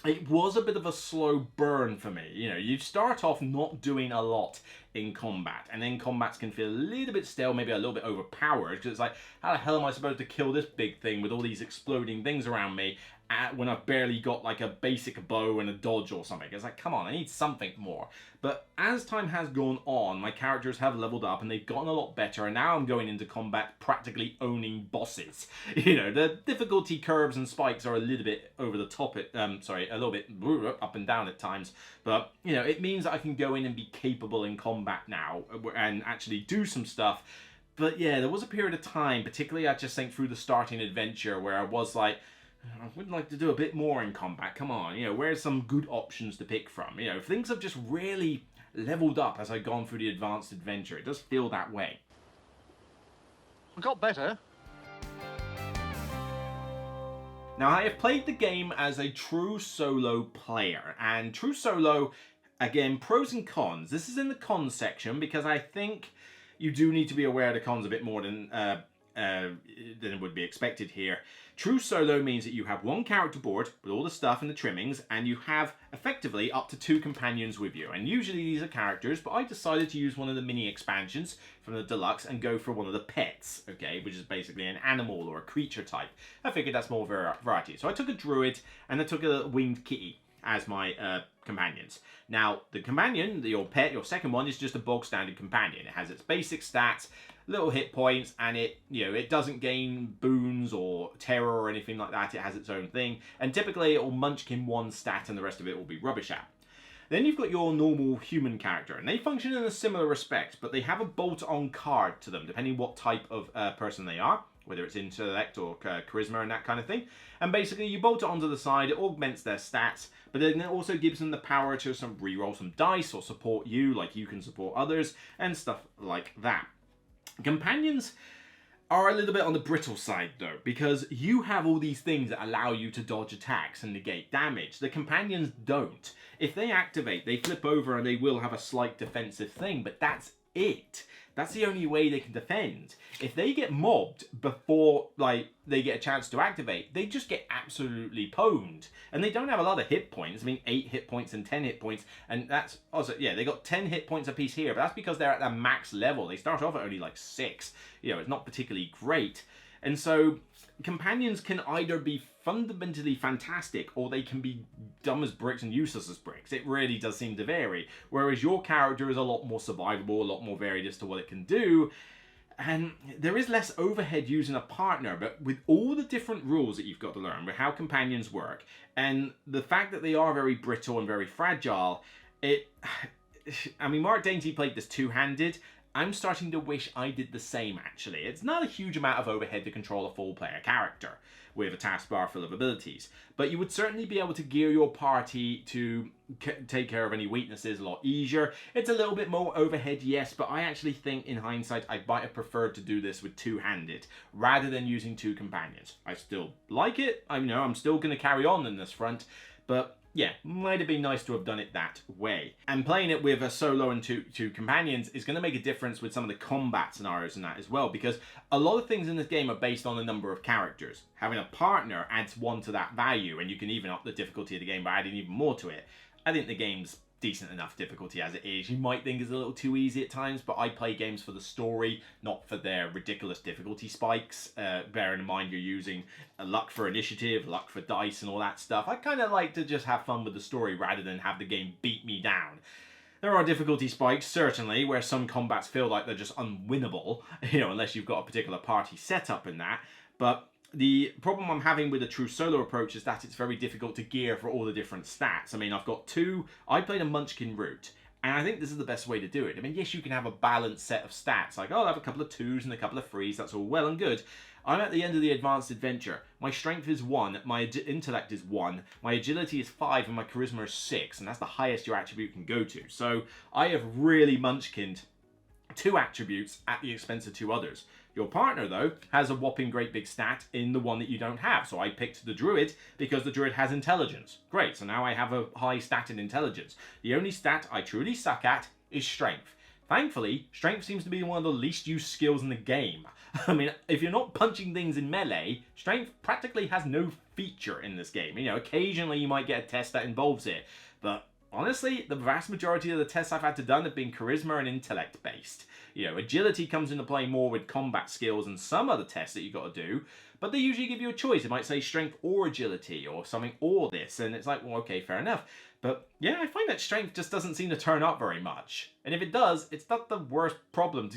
[SPEAKER 3] it was a bit of a slow burn for me. You start off not doing a lot in combat, and then combats can feel a little bit stale, maybe a little bit overpowered, because it's like, how the hell am I supposed to kill this big thing with all these exploding things around me when I've barely got like a basic bow and a dodge or something? It's like, come on, I need something more. But as time has gone on, my characters have leveled up and they've gotten a lot better, and now I'm going into combat practically owning bosses. The difficulty curves and spikes are a little bit over the top, a little bit up and down at times, but it means that I can go in and be capable in combat now and actually do some stuff. But yeah, there was a period of time, particularly I just think through the starting adventure, where I was like, I would like to do a bit more in combat. Come on, where's some good options to pick from? Things have just really leveled up as I've gone through the advanced adventure. It does feel that way.
[SPEAKER 15] We got better.
[SPEAKER 3] Now, I have played the game as a true solo player, and true solo, again, pros and cons. This is in the cons section because I think you do need to be aware of the cons a bit more than would be expected here. True solo means that you have one character board with all the stuff and the trimmings, and you have effectively up to 2 companions with you. And usually these are characters, but I decided to use one of the mini expansions from the deluxe and go for one of the pets, okay, which is basically an animal or a creature type. I figured that's more variety. So I took a druid and I took a winged kitty as my companions. Now, the companion, your pet, your second one, is just a bog standard companion. It has its basic stats, little hit points, and it doesn't gain boons or terror or anything like that. It has its own thing, and typically it will munchkin 1 stat and the rest of it will be rubbish at. Then you've got your normal human character, and they function in a similar respect, but they have a bolt-on card to them, depending what type of person they are, whether it's intellect or charisma and that kind of thing. And basically you bolt it onto the side, it augments their stats, but then it also gives them the power to reroll some dice or support you like you can support others and stuff like that. Companions are a little bit on the brittle side though, because you have all these things that allow you to dodge attacks and negate damage. The companions don't. If they activate, they flip over and they will have a slight defensive thing, but that's it. That's the only way they can defend. If they get mobbed before they get a chance to activate, they just get absolutely pwned. And they don't have a lot of hit points. I mean, 8 hit points and 10 hit points. And that's also, yeah, they got 10 hit points apiece here, but that's because they're at their max level. They start off at only like 6. It's not particularly great. And so companions can either be fundamentally fantastic or they can be dumb as bricks and useless as bricks. It really does seem to vary. Whereas your character is a lot more survivable, a lot more varied as to what it can do. And there is less overhead using a partner, but with all the different rules that you've got to learn with how companions work, and the fact that they are very brittle and very fragile, I mean, Mark Dainty played this two-handed. I'm starting to wish I did the same, actually. It's not a huge amount of overhead to control a full player character with a taskbar full of abilities, but you would certainly be able to gear your party to take care of any weaknesses a lot easier. It's a little bit more overhead, yes, but I actually think in hindsight I might have preferred to do this with two-handed rather than using 2 companions. I still like it. I'm still going to carry on in this front, but yeah, might have been nice to have done it that way. And playing it with a solo and two companions is going to make a difference with some of the combat scenarios and that as well, because a lot of things in this game are based on the number of characters. Having a partner adds 1 to that value, and you can even up the difficulty of the game by adding even more to it. I think the game's decent enough difficulty as it is. You might think it's a little too easy at times, but I play games for the story, not for their ridiculous difficulty spikes. Bearing in mind you're using luck for initiative, luck for dice and all that stuff. I kind of like to just have fun with the story rather than have the game beat me down. There are difficulty spikes, certainly, where some combats feel like they're just unwinnable, unless you've got a particular party setup in that. But the problem I'm having with a true solo approach is that it's very difficult to gear for all the different stats. I mean, I've got 2... I played a Munchkin route, And I think this is the best way to do it. I mean, yes, you can have a balanced set of stats, like, oh, I'll have a couple of 2s and a couple of 3s, that's all well and good. I'm at the end of the advanced adventure. My strength is 1, my intellect is 1, my agility is 5, and my charisma is 6, and that's the highest your attribute can go to. So I have really munchkined 2 attributes at the expense of 2 others. Your partner, though, has a whopping great big stat in the one that you don't have. So I picked the druid because the druid has intelligence. Great, so now I have a high stat in intelligence. The only stat I truly suck at is strength. Thankfully, strength seems to be one of the least used skills in the game. I mean, if you're not punching things in melee, strength practically has no feature in this game. You know, occasionally you might get a test that involves it, but honestly, the vast majority of the tests I've had to done have been charisma and intellect based. You know, agility comes into play more with combat skills and some other tests that you've got to do, but they usually give you a choice. It might say strength or agility or something or this, and it's like, well, okay, fair enough. But yeah, I find that strength just doesn't seem to turn up very much. And if it does, it's not the worst problem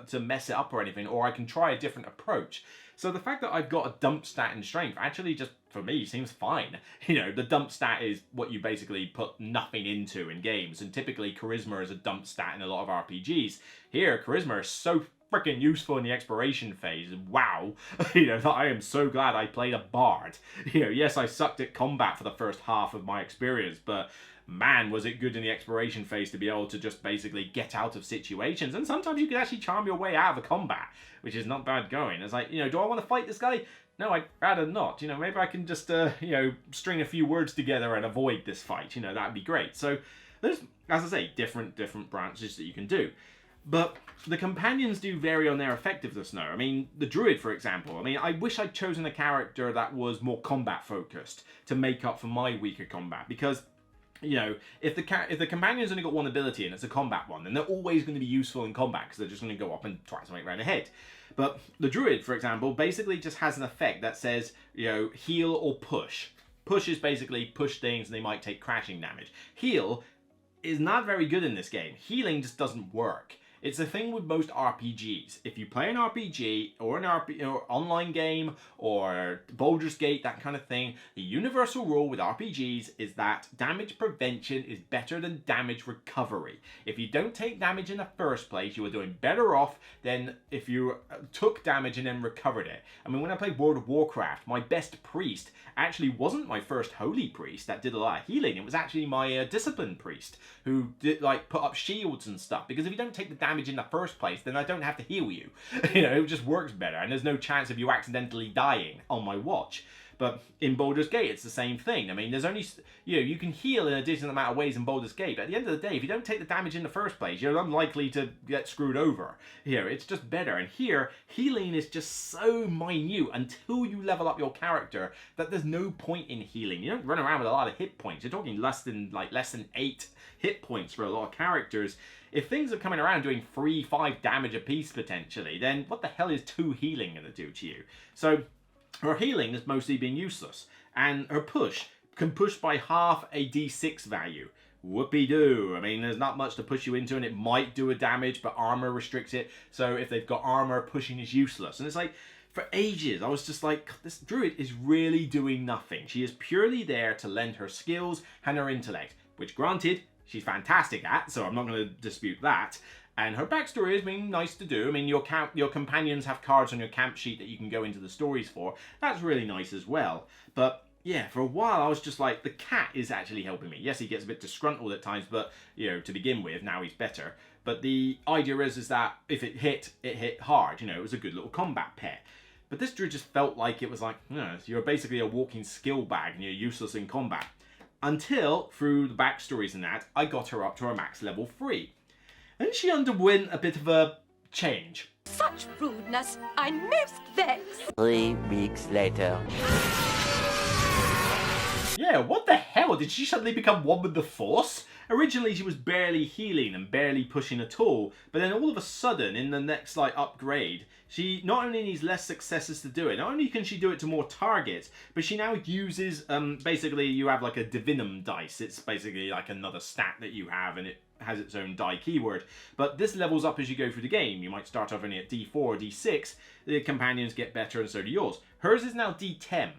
[SPEAKER 3] to mess it up or anything, or I can try a different approach. So the fact that I've got a dump stat in strength actually just, for me, seems fine. You know, the dump stat is what you basically put nothing into in games, and typically charisma is a dump stat in a lot of RPGs. Here, charisma is so freaking useful in the exploration phase. Wow. You know, I am so glad I played a bard. You know, yes, I sucked at combat for the first half of my experience, but man, was it good in the exploration phase to be able to just basically get out of situations. And sometimes you can actually charm your way out of a combat, which is not bad going. It's like, you know, do I want to fight this guy? No, I'd rather not. You know, maybe I can just, you know, string a few words together and avoid this fight. You know, that'd be great. So there's, as I say, different branches that you can do. But the companions do vary on their effectiveness now. I mean, the druid, for example. I mean, I wish I'd chosen a character that was more combat focused to make up for my weaker combat, because, you know, if the companion's only got one ability and it's a combat one, then they're always going to be useful in combat because they're just going to go up and try something right ahead. But the druid, for example, basically just has an effect that says, you know, heal or push. Push is basically push things and they might take crashing damage. Heal is not very good in this game. Healing just doesn't work. It's the thing with most RPGs. If you play an RPG or or online game or Baldur's Gate, that kind of thing, the universal rule with RPGs is that damage prevention is better than damage recovery. If you don't take damage in the first place, you are doing better off than if you took damage and then recovered it. I mean, when I played World of Warcraft, my best priest actually wasn't my first holy priest that did a lot of healing. It was actually my discipline priest who did, like, put up shields and stuff, because if you don't take the damage in the first place, then I don't have to heal you. You know, it just works better, and there's no chance of you accidentally dying on my watch. But in Baldur's Gate, it's the same thing. I mean, there's only, you know, you can heal in a decent amount of ways in Baldur's Gate, but at the end of the day, if you don't take the damage in the first place, you're unlikely to get screwed over. You know, it's just better. And here, healing is just so minute until you level up your character that there's no point in healing. You don't run around with a lot of hit points. You're talking less than 8 hit points for a lot of characters. If things are coming around doing 3-5 damage a piece potentially, then what the hell is 2 healing going to do to you? So her healing has mostly been useless, and her push can push by half a d6 value. Whoopee-doo. I mean, there's not much to push you into, and it might do a damage, but armor restricts it. So if they've got armor, pushing is useless. And it's like, for ages, I was just like, this druid is really doing nothing. She is purely there to lend her skills and her intellect, which, granted, she's fantastic at, so I'm not going to dispute that. And her backstory has been nice to do. I mean, your companions have cards on your camp sheet that you can go into the stories for. That's really nice as well. But yeah, for a while I was just like, the cat is actually helping me. Yes, he gets a bit disgruntled at times, but, you know, to begin with, now he's better. But the idea is that if it hit hard. You know, it was a good little combat pet. But this druid just felt like it was like, you know, you're basically a walking skill bag and you're useless in combat. Until, through the backstories and that, I got her up to her max level 3. And she underwent a bit of a change.
[SPEAKER 16] Such rudeness! I'm most vexed!
[SPEAKER 9] 3 weeks later.
[SPEAKER 3] Yeah, what the hell? Did she suddenly become one with the Force? Originally, she was barely healing and barely pushing at all, but then all of a sudden, in the next, like, upgrade, she not only needs less successes to do it, not only can she do it to more targets, but she now uses, basically, you have, like, a divinum dice. It's basically, like, another stat that you have, and it has its own die keyword. But this levels up as you go through the game. You might start off only at D4 or D6. The companions get better, and so do yours. Hers is now D10.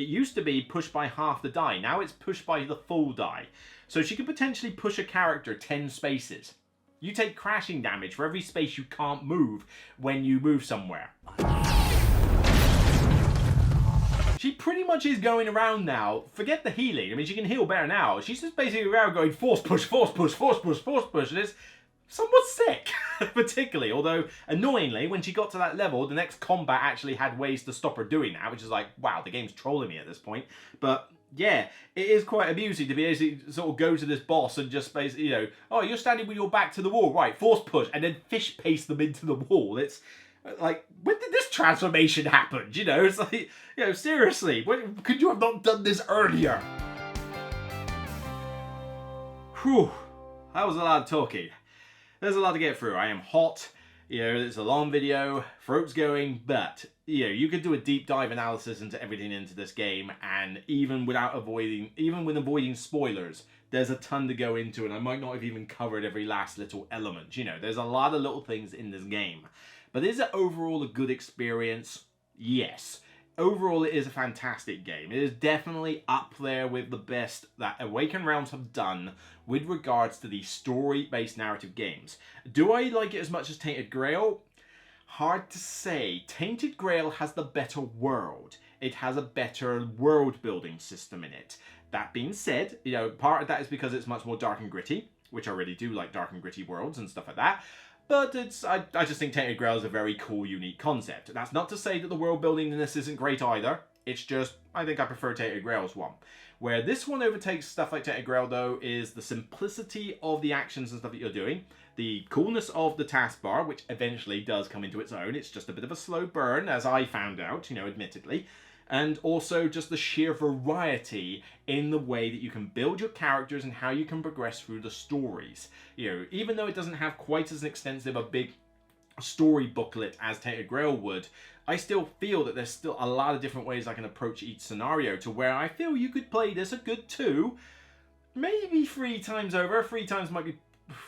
[SPEAKER 3] It used to be push by half the die. Now it's push by the full die. So she could potentially push a character 10 spaces. You take crashing damage for every space you can't move when you move somewhere. She pretty much is going around now. Forget the healing. I mean, she can heal better now. She's just basically around going force push, force push, force push, force push. And it's somewhat sick, particularly. Although, annoyingly, when she got to that level, the next combat actually had ways to stop her doing that, which is like, wow, the game's trolling me at this point. But yeah, it is quite amusing to be able to sort of go to this boss and just basically, you know, oh, you're standing with your back to the wall, right, force push, and then fish paste them into the wall. It's like, when did this transformation happen? You know, it's like, you know, seriously, could you have not done this earlier? Whew, that was a lot of talking. There's a lot to get through. I am hot, you know, it's a long video, throat's going, but, you know, you could do a deep dive analysis into everything into this game, and even with avoiding spoilers, there's a ton to go into, and I might not have even covered every last little element. You know, there's a lot of little things in this game. But is it overall a good experience? Yes. Overall, it is a fantastic game. It is definitely up there with the best that Awakened Realms have done with regards to the story-based narrative games. Do I like it as much as Tainted Grail? Hard to say. Tainted Grail has the better world. It has a better world-building system in it. That being said, you know, part of that is because it's much more dark and gritty, which I really do like dark and gritty worlds and stuff like that. But I just think Tainted Grail is a very cool, unique concept. That's not to say that the world building in this isn't great either. It's just, I think I prefer Tainted Grail's one. Where this one overtakes stuff like Tainted Grail, though, is the simplicity of the actions and stuff that you're doing. The coolness of the taskbar, which eventually does come into its own. It's just a bit of a slow burn, as I found out, you know, admittedly. And also just the sheer variety in the way that you can build your characters and how you can progress through the stories. You know, even though it doesn't have quite as extensive a big story booklet as Tainted Grail would, I still feel that there's still a lot of different ways I can approach each scenario to where I feel you could play this a good 2, maybe 3 times over. 3 times might be,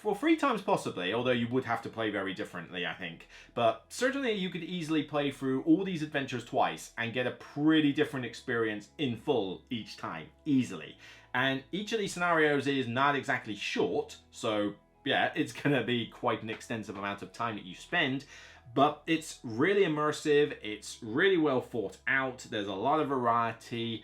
[SPEAKER 3] well, 3 times possibly, although you would have to play very differently, I think. But certainly you could easily play through all these adventures twice and get a pretty different experience in full each time, easily. And each of these scenarios is not exactly short, so yeah, it's going to be quite an extensive amount of time that you spend. But it's really immersive, it's really well thought out, there's a lot of variety,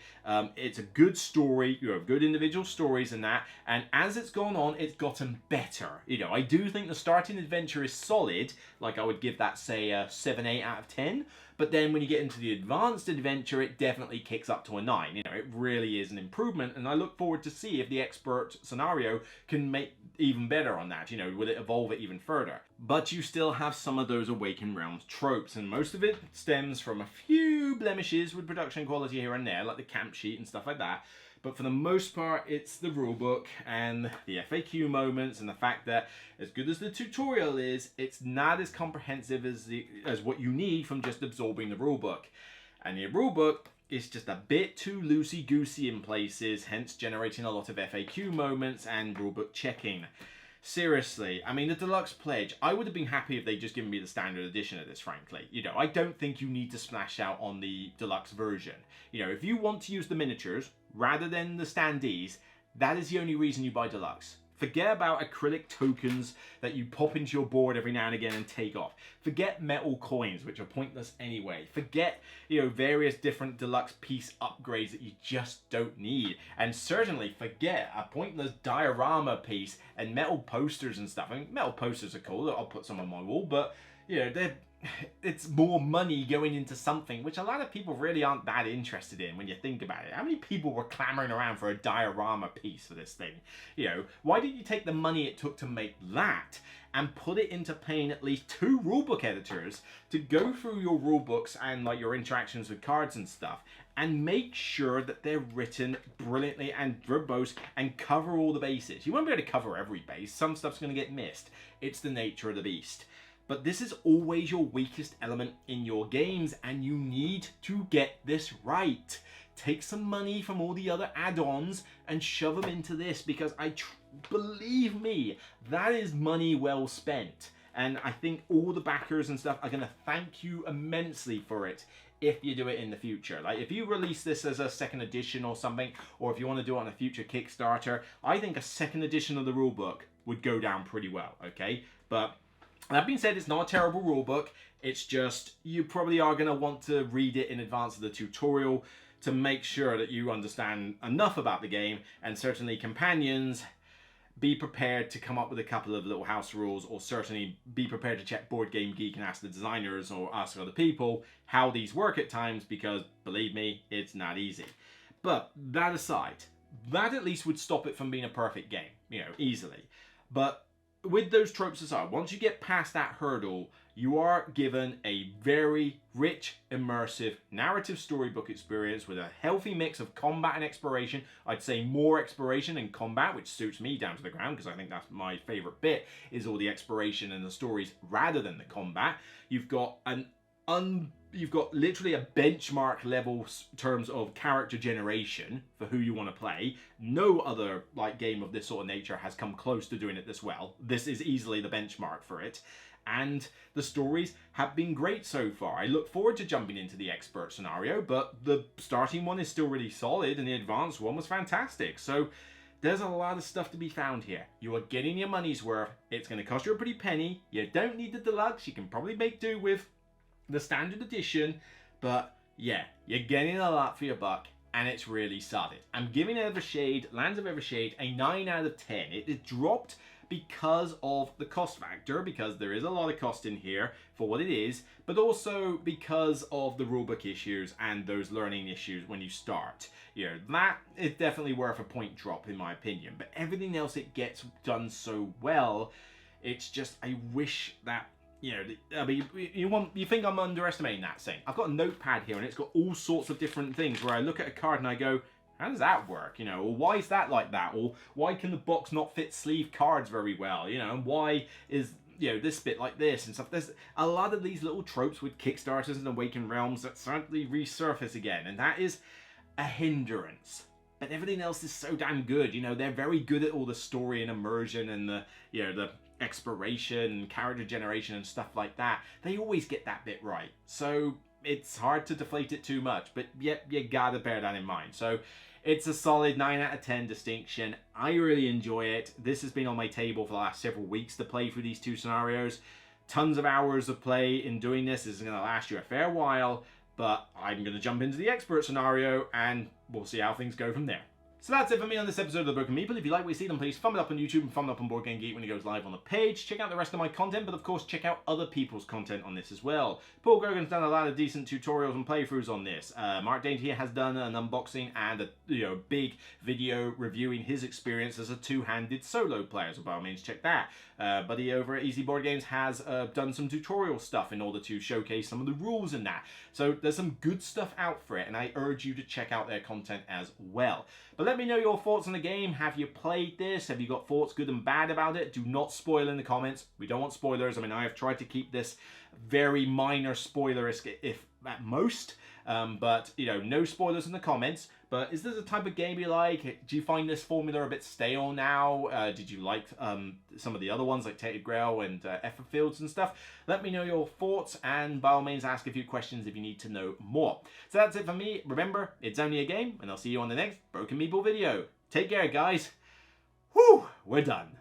[SPEAKER 3] it's a good story, you have good individual stories in that, and as it's gone on, it's gotten better. You know, I do think the starting adventure is solid, like I would give that, say, a 7-8 out of 10, but then when you get into the advanced adventure, it definitely kicks up to a 9. You know, it really is an improvement, and I look forward to see if the expert scenario can make even better on that. You know, will it evolve it even further? But you still have some of those Awakened Realms tropes, and most of it stems from a few blemishes with production quality here and there, like the camp sheet and stuff like that. But for the most part, it's the rulebook and the FAQ moments and the fact that as good as the tutorial is, it's not as comprehensive as what you need from just absorbing the rulebook. And the rulebook is just a bit too loosey-goosey in places, hence generating a lot of FAQ moments and rulebook checking. Seriously, I mean, the Deluxe Pledge, I would have been happy if they'd just given me the standard edition of this, frankly. You know, I don't think you need to splash out on the Deluxe version. You know, if you want to use the miniatures rather than the standees, that is the only reason you buy Deluxe. Forget about acrylic tokens that you pop into your board every now and again and take off. Forget metal coins, which are pointless anyway. Forget, you know, various different deluxe piece upgrades that you just don't need. And certainly forget a pointless diorama piece and metal posters and stuff. I mean, metal posters are cool. I'll put some on my wall, but, you know, it's more money going into something which a lot of people really aren't that interested in when you think about it. How many people were clamoring around for a diorama piece for this thing? You know, why didn't you take the money it took to make that and put it into paying at least 2 rulebook editors to go through your rulebooks and like your interactions with cards and stuff and make sure that they're written brilliantly and verbose and cover all the bases. You won't be able to cover every base. Some stuff's going to get missed. It's the nature of the beast. But this is always your weakest element in your games, and you need to get this right. Take some money from all the other add-ons and shove them into this, because believe me, that is money well spent. And I think all the backers and stuff are going to thank you immensely for it if you do it in the future. Like, if you release this as a second edition or something, or if you want to do it on a future Kickstarter, I think a second edition of the rulebook would go down pretty well, okay? But that being said, it's not a terrible rulebook. It's just, you probably are going to want to read it in advance of the tutorial to make sure that you understand enough about the game, and certainly companions, be prepared to come up with a couple of little house rules, or certainly be prepared to check Board Game Geek and ask the designers or ask other people how these work at times, because believe me, it's not easy. But that aside, that at least would stop it from being a perfect game, you know, easily. But with those tropes aside, once you get past that hurdle, you are given a very rich, immersive, narrative storybook experience with a healthy mix of combat and exploration. I'd say more exploration and combat, which suits me down to the ground, because I think that's my favorite bit, is all the exploration and the stories rather than the combat. You've got you've got literally a benchmark level terms of character generation for who you want to play. No other like game of this sort of nature has come close to doing it this well. This is easily the benchmark for it. And the stories have been great so far. I look forward to jumping into the expert scenario, but the starting one is still really solid and the advanced one was fantastic. So there's a lot of stuff to be found here. You are getting your money's worth. It's going to cost you a pretty penny. You don't need the deluxe. You can probably make do with the standard edition, but yeah, you're getting a lot for your buck, and it's really solid. I'm giving Evershade, Lands of Evershade, a 9 out of 10. It is dropped because of the cost factor, because there is a lot of cost in here for what it is, but also because of the rulebook issues and those learning issues when you start. You know, that is definitely worth a point drop in my opinion, but everything else it gets done so well. It's just, I wish that, you know, I mean, you think I'm underestimating that thing. I've got a notepad here and it's got all sorts of different things where I look at a card and I go, how does that work? You know, or why is that like that? Or why can the box not fit sleeve cards very well? You know, and why is, you know, this bit like this and stuff? There's a lot of these little tropes with Kickstarters and Awakened Realms that suddenly resurface again, and that is a hindrance. But everything else is so damn good. You know, they're very good at all the story and immersion and the, you know, the exploration, character generation and stuff like that. They always get that bit right. So it's hard to deflate it too much, but yet you gotta bear that in mind. So it's a solid 9 out of 10 distinction. I really enjoy it. This has been on my table for the last several weeks to play through these two scenarios. Tons of hours of play in doing this. This is going to last you a fair while, but I'm going to jump into the expert scenario and we'll see how things go from there. So that's it for me on this episode of The Broken Meeple. If you like what you see, then please thumb it up on YouTube and thumb it up on Board Game Geek when it goes live on the page. Check out the rest of my content, but of course check out other people's content on this as well. Paul Gergen's done a lot of decent tutorials and playthroughs on this. Mark Dainty has done an unboxing and a big video reviewing his experience as a two-handed solo player, so by all means check that. Buddy over at Easy Board Games has done some tutorial stuff in order to showcase some of the rules in that. So there's some good stuff out for it, and I urge you to check out their content as well. But let me know your thoughts on the game. Have you played this? Have you got thoughts good and bad about it? Do not spoil in the comments. We don't want spoilers. I mean, I have tried to keep this very minor spoilerisk, if at most. But, you know, no spoilers in the comments. But is this a type of game you like? Do you find this formula a bit stale now? Did you like some of the other ones like Tainted Grail and Everfields and stuff? Let me know your thoughts, and by all means ask a few questions if you need to know more. So that's it for me. Remember, it's only a game, and I'll see you on the next Broken Meeple video. Take care, guys. Whew, we're done.